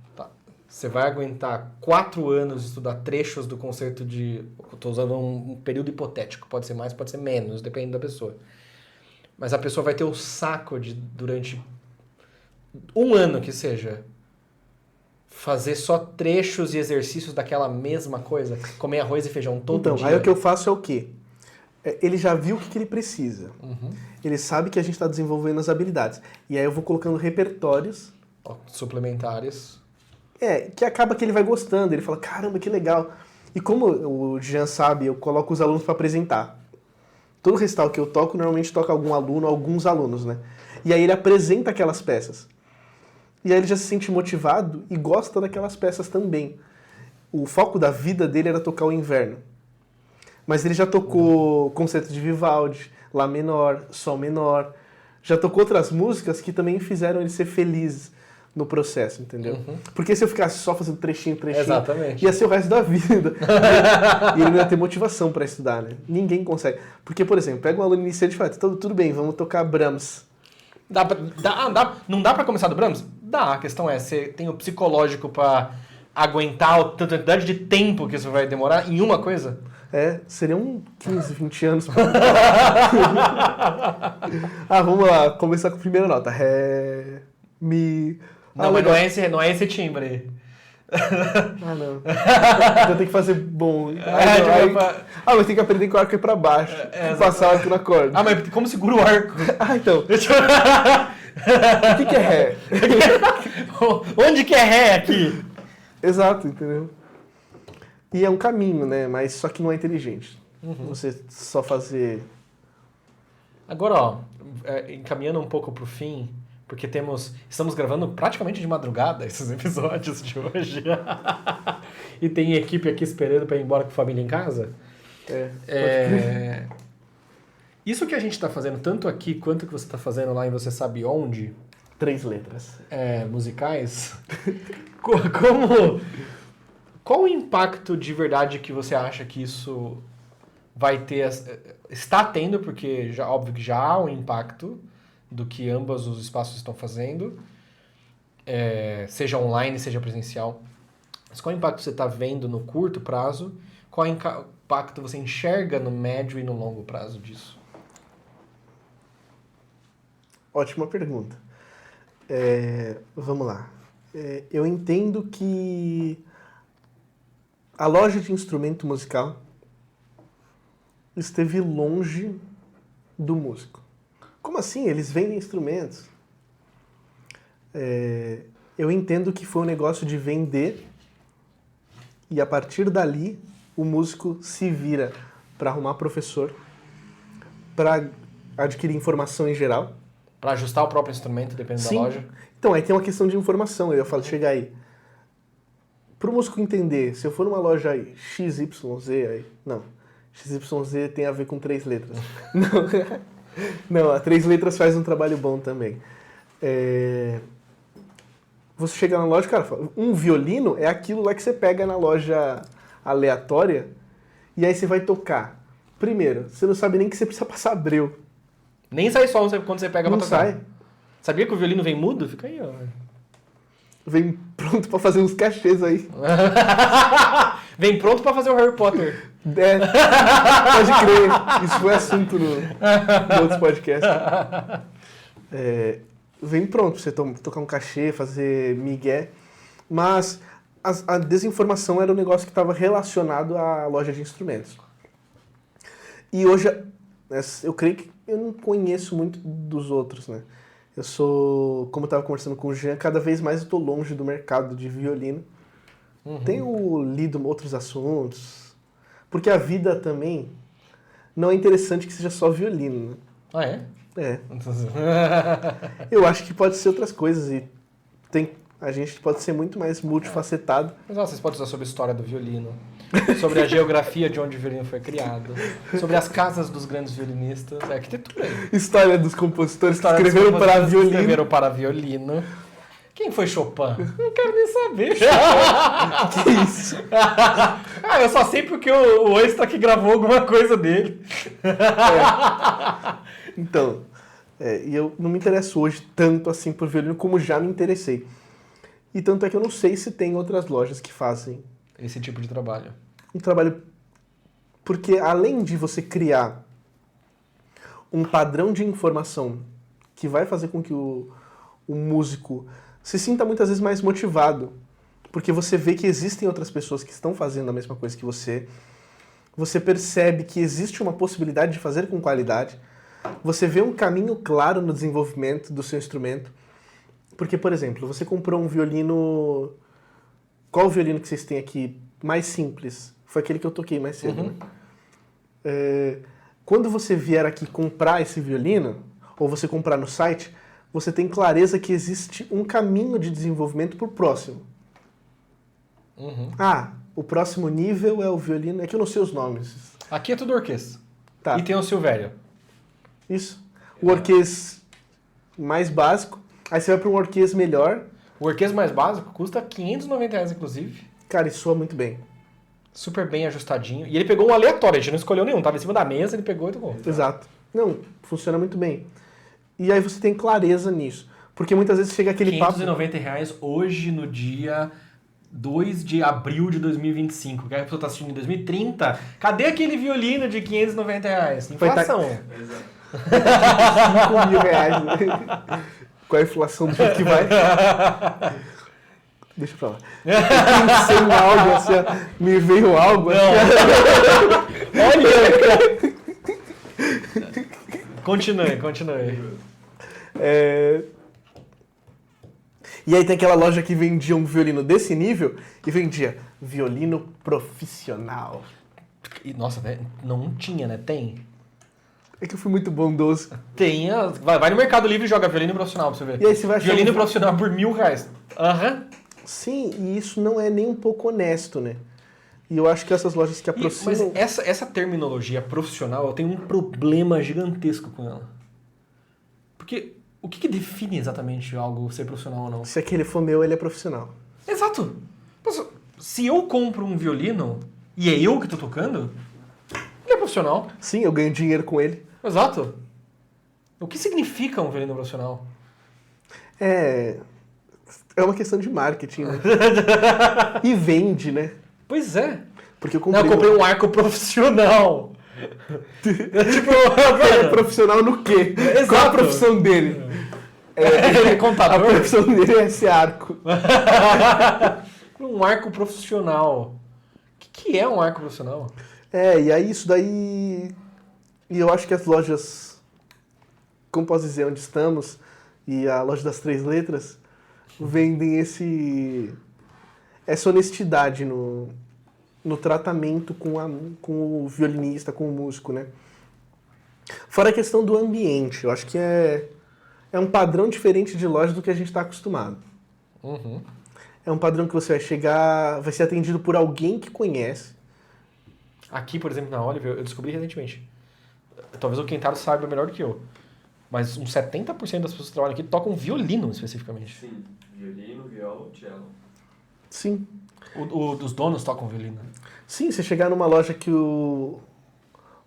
Você vai aguentar 4 anos de estudar trechos do concerto Estou usando um período hipotético. Pode ser mais, pode ser menos, depende da pessoa. Mas a pessoa vai ter o saco de, durante 1 ano que seja, fazer só trechos e exercícios daquela mesma coisa, comer arroz e feijão todo dia. Aí o que eu faço é o quê? Ele já viu o que ele precisa. Uhum. Ele sabe que a gente está desenvolvendo as habilidades. E aí eu vou colocando repertórios. Suplementares. Que acaba que ele vai gostando. Ele fala, caramba, que legal. E como o Jean sabe, eu coloco os alunos para apresentar. Todo recital que eu toco, normalmente toca algum aluno, alguns alunos, né? E aí ele apresenta aquelas peças. E aí ele já se sente motivado e gosta daquelas peças também. O foco da vida dele era tocar o Inverno. Mas ele já tocou Concerto de Vivaldi, Lá menor, Sol menor. Já tocou outras músicas que também fizeram ele ser feliz no processo, entendeu? Porque se eu ficasse só fazendo trechinho, Exatamente. ia ser o resto da vida. E ele não ia ter motivação para estudar, né? Ninguém consegue. Porque, por exemplo, pega um aluno iniciante e fala, tudo bem, vamos tocar Brahms. Não dá pra começar do Brahms? Dá. A questão é, você tem o psicológico pra aguentar a quantidade de tempo que isso vai demorar em uma coisa? Seriam 15, 20 anos. Vamos lá, começar com a primeira nota. Ré, Mi... Não, mas não é esse timbre. Não. Então tem que fazer bom. Mas tem que aprender que o arco é pra baixo. Passar o arco na corda. Mas como segura o arco? Então. O que é Ré? Onde que é Ré aqui? Exato, entendeu? E é um caminho, né? Mas só que não é inteligente. Você só fazer... Agora, encaminhando um pouco pro fim, porque estamos gravando praticamente de madrugada esses episódios de hoje. E tem equipe aqui esperando pra ir embora com a família em casa. Isso que a gente tá fazendo, tanto aqui quanto que você tá fazendo lá em Você Sabe Onde... 3 letras. Musicais. Qual o impacto de verdade que você acha que isso vai ter? Está tendo, porque óbvio que já há um impacto do que ambos os espaços estão fazendo, seja online, seja presencial. Mas qual impacto você está vendo no curto prazo? Qual impacto você enxerga no médio e no longo prazo disso? Ótima pergunta. Vamos lá. Eu entendo que a loja de instrumento musical esteve longe do músico. Como assim? Eles vendem instrumentos. Eu entendo que foi um negócio de vender e a partir dali o músico se vira para arrumar professor, para adquirir informação em geral. Para ajustar o próprio instrumento, dependendo da loja? Então, aí tem uma questão de informação. Eu falo, chega aí. Para o músico entender, se eu for numa loja aí, XYZ, aí... Não, XYZ tem a ver com 3 letras. Não, a 3 letras faz um trabalho bom também. Você chega na loja, cara, fala, um violino é aquilo lá que você pega na loja aleatória e aí você vai tocar. Primeiro, você não sabe nem que você precisa passar breu. Nem sai som quando você pega pra tocar. Não sai. Sabia que o violino vem mudo? Fica aí, ó. Vem pronto pra fazer uns cachês aí. Vem pronto pra fazer o Harry Potter. Pode crer. Isso foi assunto no outro podcast. Vem pronto pra você tocar um cachê, fazer migué. Mas a desinformação era um negócio que estava relacionado à loja de instrumentos. E hoje, eu creio que eu não conheço muito dos outros, né? Eu sou, como eu estava conversando com o Jean, cada vez mais eu estou longe do mercado de violino. Tenho lido outros assuntos, porque a vida também não é interessante que seja só violino, né? Ah, é? É. Eu acho que pode ser outras coisas e a gente pode ser muito mais multifacetado. Mas vocês podem usar sobre a história do violino, sobre a geografia de onde o violino foi criado, sobre as casas dos grandes violinistas, arquitetura aí. História dos compositores que escreveram para violino. Escreveram para violino. Quem foi Chopin? Não quero nem saber. Que isso? Eu só sei porque o Oista que gravou alguma coisa dele. Então, e eu não me interesso hoje tanto assim por violino como já me interessei. E tanto é que eu não sei se tem outras lojas que fazem esse tipo de trabalho. Um trabalho... Porque além de você criar um padrão de informação que vai fazer com que o músico se sinta muitas vezes mais motivado, porque você vê que existem outras pessoas que estão fazendo a mesma coisa que você percebe que existe uma possibilidade de fazer com qualidade, você vê um caminho claro no desenvolvimento do seu instrumento. Porque, por exemplo, você comprou um violino... Qual o violino que vocês têm aqui mais simples? Foi aquele que eu toquei mais cedo, né? Quando você vier aqui comprar esse violino, ou você comprar no site, você tem clareza que existe um caminho de desenvolvimento pro próximo. Uhum. Ah, o próximo nível é o violino... É que eu não sei os nomes. Aqui é tudo orquestra. Tá, E tem o Silvério. isso. O orquês mais básico. Aí você vai para um orquês melhor. O orquestra mais básico custa R$590, inclusive. Cara, isso soa muito bem. Super bem ajustadinho. E ele pegou um aleatório, a gente não escolheu nenhum. Tava em cima da mesa, ele pegou e tocou. Exato. Não, funciona muito bem. E aí você tem clareza nisso. Porque muitas vezes chega aquele papo... R$590 hoje no dia 2 de abril de 2025. Que a pessoa tá assistindo em 2030. Cadê aquele violino de R$590? Inflação. Exato. 5 mil reais. Né? Com a inflação do jeito que vai. Deixa pra lá. Eu pensei em algo assim, ó, me veio algo. Olha! Continue. E aí tem aquela loja que vendia um violino desse nível e vendia violino profissional. E, nossa, né? Não tinha, né? Tem. É que eu fui muito bondoso. Tem. Vai no Mercado Livre e joga violino profissional pra você ver. E aí você vai achar Violino um- profissional por R$1.000. Aham. Sim, e isso não é nem um pouco honesto, né? E eu acho que essas lojas que Mas aproximam... essa terminologia profissional, eu tenho um problema gigantesco com ela. Porque o que define exatamente algo ser profissional ou não? Se aquele for meu, ele é profissional. Exato. Mas, se eu compro um violino e é eu que tô tocando, ele é profissional. Sim, eu ganho dinheiro com ele. Exato. O que significa um violino profissional? É uma questão de marketing, né? E vende, né? Pois é. Porque eu Não, comprei... eu comprei um arco profissional. Tipo, Ele é profissional no quê? Exato. Qual a profissão dele? ele é A contador. profissão dele é esse arco. Um arco profissional. O que é um arco profissional? E aí isso daí... E eu acho que as lojas, como posso dizer, onde estamos, e a loja das 3 letras, vendem essa honestidade no tratamento com o violinista, com o músico, né? Fora a questão do ambiente, eu acho que é um padrão diferente de loja do que a gente está acostumado. Uhum. É um padrão que você vai chegar, vai ser atendido por alguém que conhece. Aqui, por exemplo, na Oliver, eu descobri recentemente. Talvez o Kentaro saiba melhor do que eu. Mas uns 70% das pessoas que trabalham aqui tocam violino, especificamente. Sim, violino, viola, cello. Sim. Os donos tocam violino. Sim, você chegar numa loja que o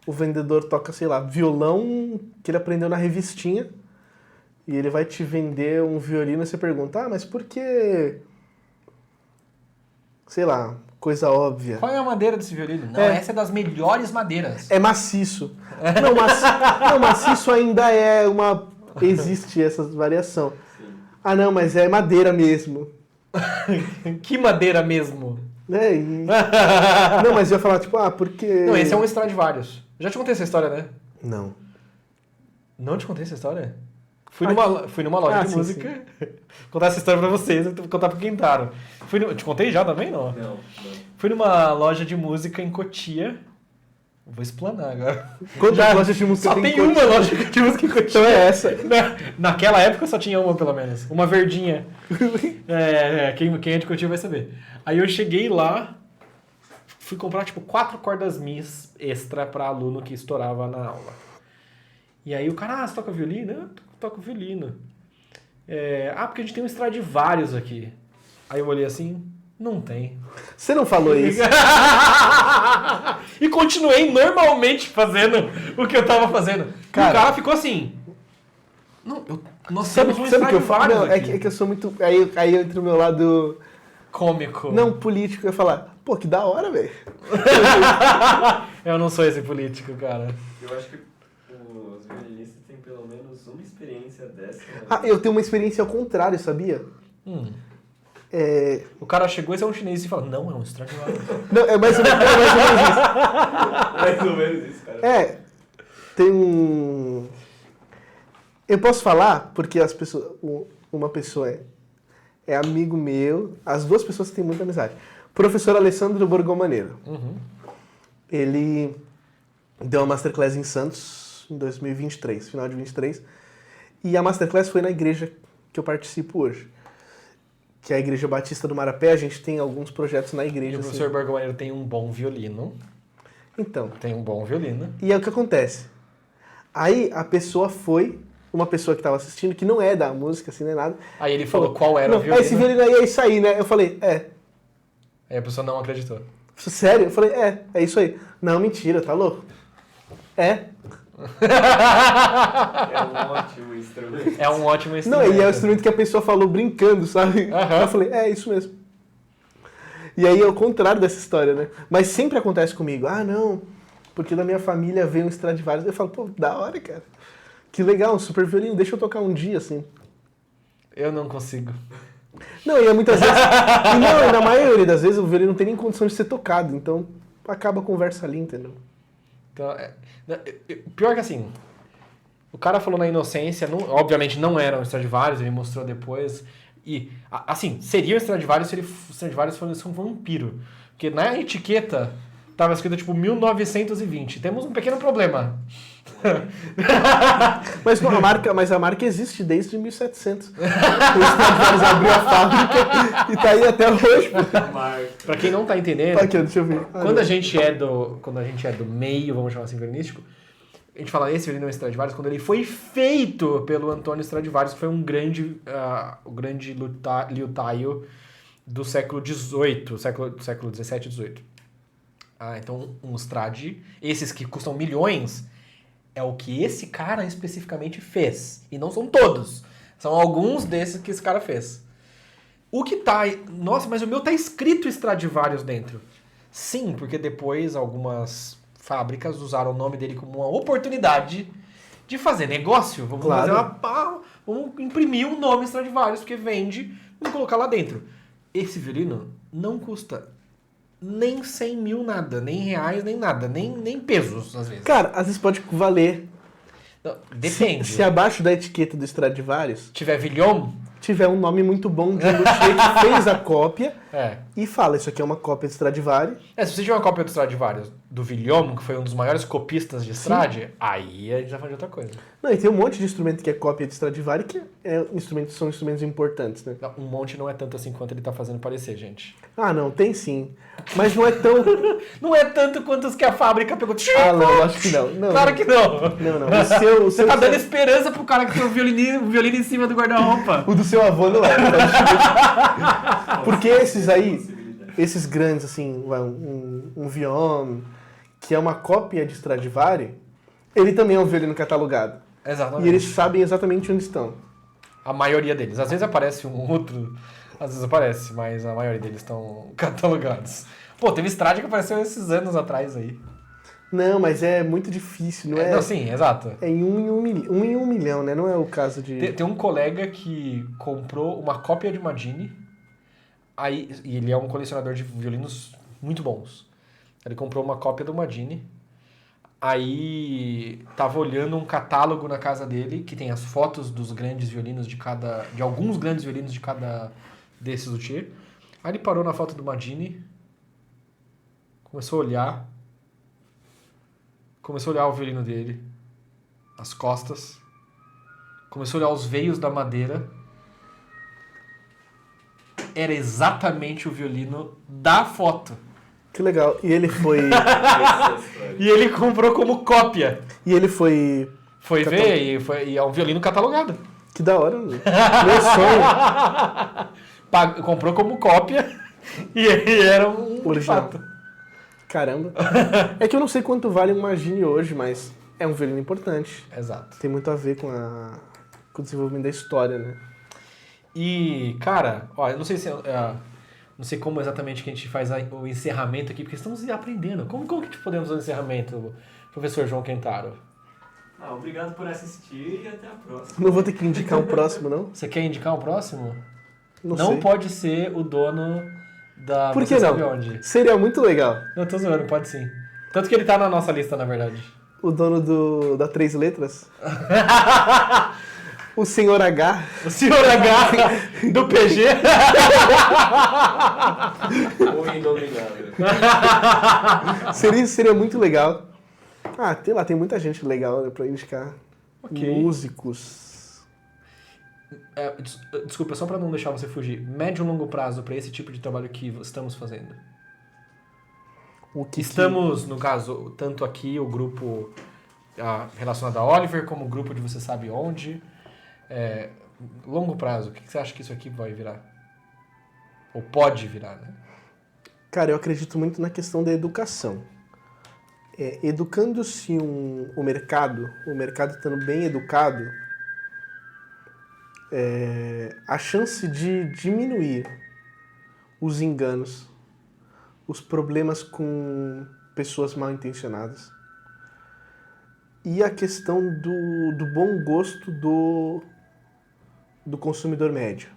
vendedor toca, sei lá, violão que ele aprendeu na revistinha e ele vai te vender um violino e você pergunta, mas por que... Sei lá, coisa óbvia. Qual é a madeira desse violino? Não, essa é das melhores madeiras. É maciço. Não, maciço ainda é uma... Existe essa variação. Sim. Ah, não, mas é madeira mesmo. Que madeira mesmo? Não, mas eu ia falar, tipo, porque... Não, esse é um Stradivarius. Já te contei essa história, né? Não. Não te contei essa história? Fui numa loja de sim, música contar essa história pra vocês, eu vou contar pro Kentaro. Te contei já também, não? Não. Fui numa loja de música em Cotia. Vou explanar agora. Quantas lojas de música Só tem tem em uma Cotia? loja de música em Cotia. Então é essa. Naquela época só tinha uma, pelo menos. Uma verdinha. Quem é de Cotia vai saber. Aí eu cheguei lá, fui comprar tipo 4 cordas mis extra pra aluno que estourava na aula. E aí o cara, você toca violino? Eu toco violino. Porque a gente tem um Stradivarius aqui. Aí eu olhei assim, não tem. Você não falou isso. E continuei normalmente fazendo o que eu tava fazendo. Cara, e o cara ficou assim. Não, nós Sabe temos um o que eu falo? Stradivarius Não, aqui. é que eu sou muito... Aí eu entro no meu lado... Cômico. Não político, eu ia falar, pô, que da hora, velho. Eu não sou esse político, cara. Eu acho que os violinistas têm pelo menos uma experiência dessa. Ah, eu tenho uma experiência ao contrário, sabia? O cara chegou, esse é um chinês e fala, não, é um Stradivarius. Não, é mais ou menos isso. Mais ou menos isso, cara. Tem um... Eu posso falar, porque as pessoas... Uma pessoa é amigo meu, as duas pessoas têm muita amizade. Professor Alessandro Borgomaneiro. Ele deu uma masterclass em Santos em 2023, final de 23. E a Masterclass foi na igreja que eu participo hoje, que é a Igreja Batista do Marapé. A gente tem alguns projetos na E igreja. o Assim. professor Bergomeiro tem um bom violino. Então, Tem um bom violino. e é o que acontece. Aí a pessoa foi, uma pessoa que estava assistindo, que não é da música, assim, nem nada. Aí ele falou qual era não, o violino. esse violino aí é isso aí, né? Eu falei, Aí a pessoa não acreditou. Sério? Eu falei, é isso aí. Não, mentira, tá louco? É. É um ótimo instrumento. É um ótimo Não, instrumento. e é o instrumento que a pessoa falou brincando, sabe? Eu falei, é isso mesmo. E aí é o contrário dessa história, né? Mas sempre acontece comigo. Ah, não, porque da minha família veio um Stradivarius. Eu falo, pô, da hora, cara. Que legal, um super violino, deixa eu tocar um dia, assim. Eu não consigo. Não, e é muitas vezes... e na maioria das vezes o violino não tem nem condição de ser tocado, então acaba a conversa ali, entendeu? Então, pior que assim, o cara falou na inocência, obviamente não era um Stradivarius, ele mostrou depois. E, assim, seria um Stradivarius se o Stradivarius fosse um vampiro. Porque na etiqueta tava escrito tipo 1920. Temos um pequeno problema. Mas, não, a marca existe desde 1700. O Stradivarius abriu a fábrica e tá aí até hoje. Pra quem não tá entendendo, Aqui, deixa eu ver. quando a gente é do meio, vamos chamar assim, violinístico, a gente fala esse violino é um Stradivarius quando ele foi feito pelo Antônio Stradivarius, que foi um grande, o grande liutaio do século XVIII, século XVII e XVIII. Então um Strad, esses que custam milhões, é o que esse cara especificamente fez. E não são todos. São alguns desses que esse cara fez. O que tá... Nossa, mas o meu tá escrito Stradivarius dentro. Sim, porque depois algumas fábricas usaram o nome dele como uma oportunidade de fazer negócio. Vamos Claro. vamos imprimir um nome Stradivarius, porque vende, vamos colocar lá dentro. Esse violino não custa nem 100 mil nada, nem reais, nem nada, nem pesos, às vezes. Cara, às vezes pode valer. Não, depende. Se abaixo da etiqueta do Stradivarius Tiver Vilhom, tiver um nome muito bom de um luthier que fez a cópia é. e fala, isso aqui é uma cópia de Stradivarius. Se você tiver uma cópia do Stradivarius do Vilhom, que foi um dos maiores copistas de Strad, aí a gente vai fazer outra coisa. Não, e tem um monte de instrumento que é cópia de Stradivarius que são instrumentos importantes, né? Um monte não é tanto assim quanto ele tá fazendo parecer, gente. Ah, não, tem sim. Mas não é tão... Não é tanto quanto os que a fábrica pegou. Ah, não, acho que não. Não, Claro que não. Não. Você tá dando esperança pro cara que tem o violino em cima do guarda-roupa. O do seu avô não é. Porque esses aí, esses grandes, assim, um Vion, que é uma cópia de Stradivarius, ele também é um violino catalogado. Exatamente. E eles sabem exatamente onde estão. A maioria deles. Às vezes aparece um outro, às vezes aparece, mas a maioria deles estão catalogados. Pô, teve Strad que apareceu esses anos atrás aí. Não, mas é muito difícil, não é? Não, sim, exato. É em um em um milhão, né? Não é o caso de... Tem um colega que comprou uma cópia de Madini, aí, e ele é um colecionador de violinos muito bons. Ele comprou uma cópia do Madini, aí tava olhando um catálogo na casa dele, que tem as fotos dos grandes violinos de alguns grandes violinos de cada desses luthier. Aí ele parou na foto do Madini, começou a olhar o violino dele, as costas, começou a olhar os veios da madeira. Era exatamente o violino da foto. Que legal. E ele foi... E ele comprou como cópia. e ele foi... Foi ver e é um violino catalogado. Que da hora, meu. Meu sonho. Comprou como cópia e era um Original. fato. Caramba. É que eu não sei quanto vale um Magini hoje, mas é um violino importante. Exato. Tem muito a ver com o desenvolvimento da história, né? E, cara, ó, eu não sei se... não sei como exatamente que a gente faz o encerramento aqui, porque estamos aprendendo. Como que a gente podemos fazer o encerramento, professor João Quentaro? Obrigado por assistir e até a próxima. Não vou ter que indicar um próximo, não? Você quer indicar o próximo? Não Não sei. pode ser o dono da... Por você que sabe não? onde. Seria muito legal. Não, tô zoando, pode sim. Tanto que ele tá na nossa lista, na verdade. O dono da Três Letras. O senhor H. O senhor H do PG. Ou inominável. Seria muito legal. Ah, sei lá, tem muita gente legal, né, pra indicar. Ok. Músicos. Desculpa, só para não deixar você fugir. Médio e longo prazo para esse tipo de trabalho que estamos fazendo? Estamos, no caso, tanto aqui o grupo relacionado a Oliver, como o grupo de você sabe onde. Longo prazo, o que você acha que isso aqui vai virar? Ou pode virar, né? Cara, eu acredito muito na questão da educação. Educando-se o mercado estando bem educado, a chance de diminuir os enganos, os problemas com pessoas mal intencionadas e a questão do bom gosto do consumidor médio.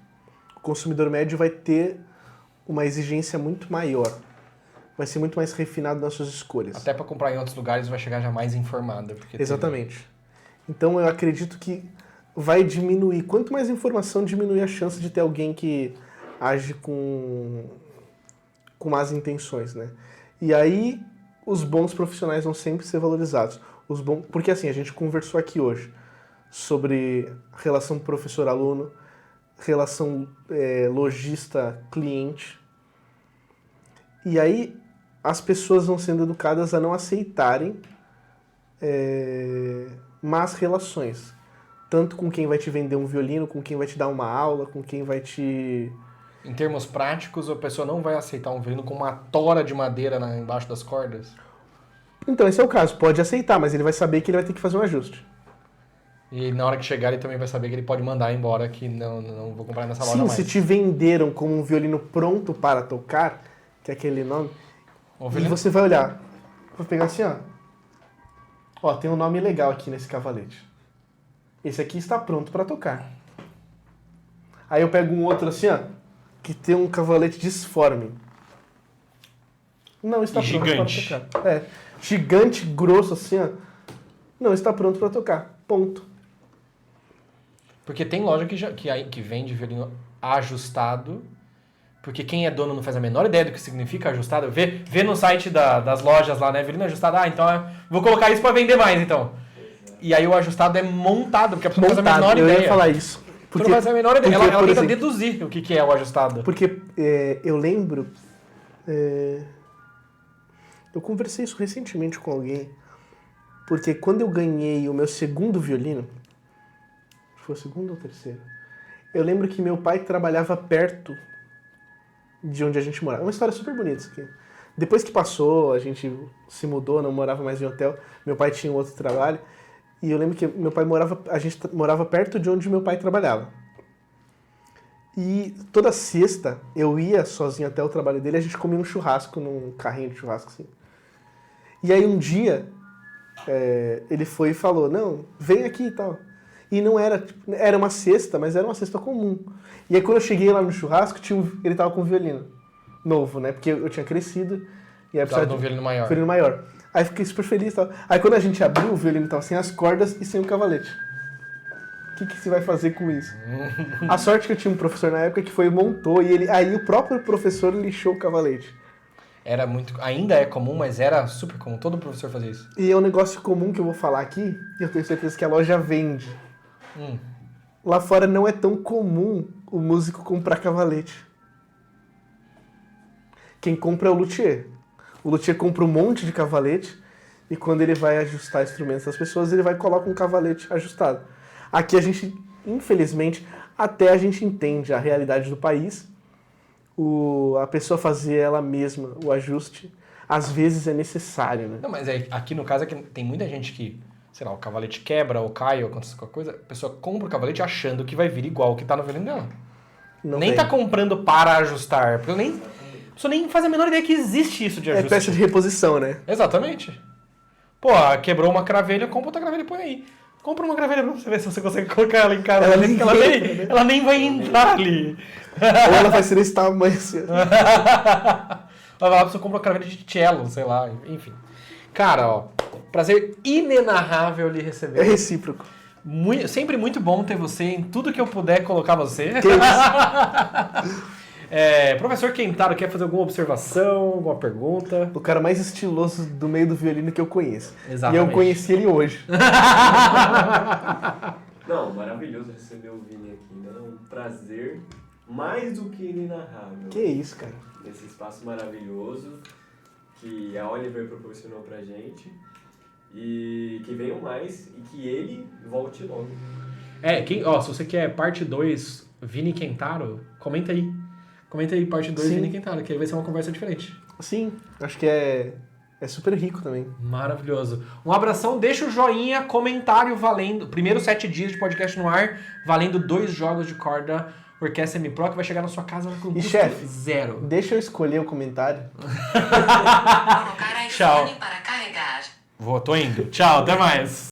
O consumidor médio vai ter uma exigência muito maior, vai ser muito mais refinado nas suas escolhas. Até para comprar em outros lugares vai chegar já mais informada. Exatamente. Então eu acredito que vai diminuir. Quanto mais informação, diminui a chance de ter alguém que age com más intenções, né? E aí os bons profissionais vão sempre ser valorizados. Porque assim, a gente conversou aqui hoje sobre relação professor-aluno, relação lojista-cliente. E aí as pessoas vão sendo educadas a não aceitarem más relações. Tanto com quem vai te vender um violino, com quem vai te dar uma aula, com quem vai te... Em termos práticos, a pessoa não vai aceitar um violino com uma tora de madeira embaixo das cordas? Então, esse é o caso. Pode aceitar, mas ele vai saber que ele vai ter que fazer um ajuste. E na hora que chegar, ele também vai saber que ele pode mandar embora, que não vou comprar nessa loja mais. Sim, se te venderam como um violino pronto para tocar, que é aquele nome, e você vai olhar. Vou pegar assim, ó. Ó, tem um nome legal aqui nesse cavalete. Esse aqui está pronto para tocar. Aí eu pego um outro assim, ó, que tem um cavalete disforme. Não está pronto para tocar. Gigante, grosso assim, ó. Não está pronto para tocar. Ponto. Porque tem loja que vende violino ajustado, porque quem é dono não faz a menor ideia do que significa ajustado. Vê no site das lojas lá, né? Violino ajustado. Então vou colocar isso para vender mais, então. E aí o ajustado é montado, porque a pessoa não faz a menor ideia. Eu ia falar isso. Porque, não faz a menor ideia. Ela tenta deduzir o que é o ajustado. Porque eu lembro... eu conversei isso recentemente com alguém. Porque quando eu ganhei o meu segundo violino... Foi o segundo ou o terceiro? Eu lembro que meu pai trabalhava perto de onde a gente morava. É uma história super bonita isso aqui. Depois que passou, a gente se mudou, não morava mais em hotel. Meu pai tinha um outro trabalho. E eu lembro que a gente morava perto de onde meu pai trabalhava. E toda sexta eu ia sozinho até o trabalho dele, a gente comia um churrasco num carrinho de churrasco assim. E aí um dia ele foi e falou, não, vem aqui e tal. E não era uma cesta, mas era uma cesta comum. E aí quando eu cheguei lá no churrasco, ele tava com um violino novo, né? Porque eu tinha crescido e aí precisava de um violino maior. Aí fiquei super feliz e tal. Aí quando a gente abriu, o violino tava sem as cordas e sem o cavalete. O que você vai fazer com isso? A sorte que eu tinha um professor na época que foi e montou, e aí o próprio professor lixou o cavalete. Ainda é comum, mas era super comum, todo professor fazia isso. E é um negócio comum que eu vou falar aqui, e eu tenho certeza que a loja vende. Lá fora não é tão comum o músico comprar cavalete. Quem compra é o luthier. O luthier compra um monte de cavalete e quando ele vai ajustar instrumentos das pessoas, ele vai e coloca um cavalete ajustado. Aqui a gente, infelizmente, até a gente entende a realidade do país. A pessoa fazer ela mesma o ajuste, às vezes é necessário, né? Não, mas aqui no caso é que tem muita gente que, sei lá, o cavalete quebra ou cai ou acontece qualquer coisa, a pessoa compra o cavalete achando que vai vir igual o que tá no violino dela. Nem tá comprando para ajustar, porque a pessoa nem faz a menor ideia que existe isso de ajuste. É peça de reposição, né? Exatamente. Pô, quebrou uma cravelha, compra outra cravelha e põe aí. Compra uma gravelha pra você ver se você consegue colocar ela em casa. Ela nem vai entrar ali. Ou ela vai ser desse tamanho assim. Ela vai lá, você compra uma gravelha de cello, sei lá, enfim. Cara, ó, prazer inenarrável lhe receber. É recíproco. Sempre muito bom ter você em tudo que eu puder colocar você. Que isso? Professor Kentaro, quer fazer alguma observação, alguma pergunta? O cara mais estiloso do meio do violino que eu conheço. Exatamente. E eu conheci ele hoje. Não, maravilhoso receber o Vini aqui, né? É um prazer mais do que inenarrável. Que isso, cara. Nesse espaço maravilhoso que a Oliver proporcionou pra gente. E que venham mais e que ele volte logo. Se você quer parte 2, Vini Kentaro, comenta aí. Comenta aí, parte 2, Sim. Vini Kentaro, que aí vai ser uma conversa diferente. Sim, acho que é super rico também. Maravilhoso. Um abração, deixa o joinha, comentário valendo. Primeiro 7 dias de podcast no ar, valendo 2 jogos de corda Orquestra M-Pro, que vai chegar na sua casa com E custo chefe, 0. deixa eu escolher o comentário. Colocar Tchau. iPhone para carregar. Tô indo. Tchau, até mais.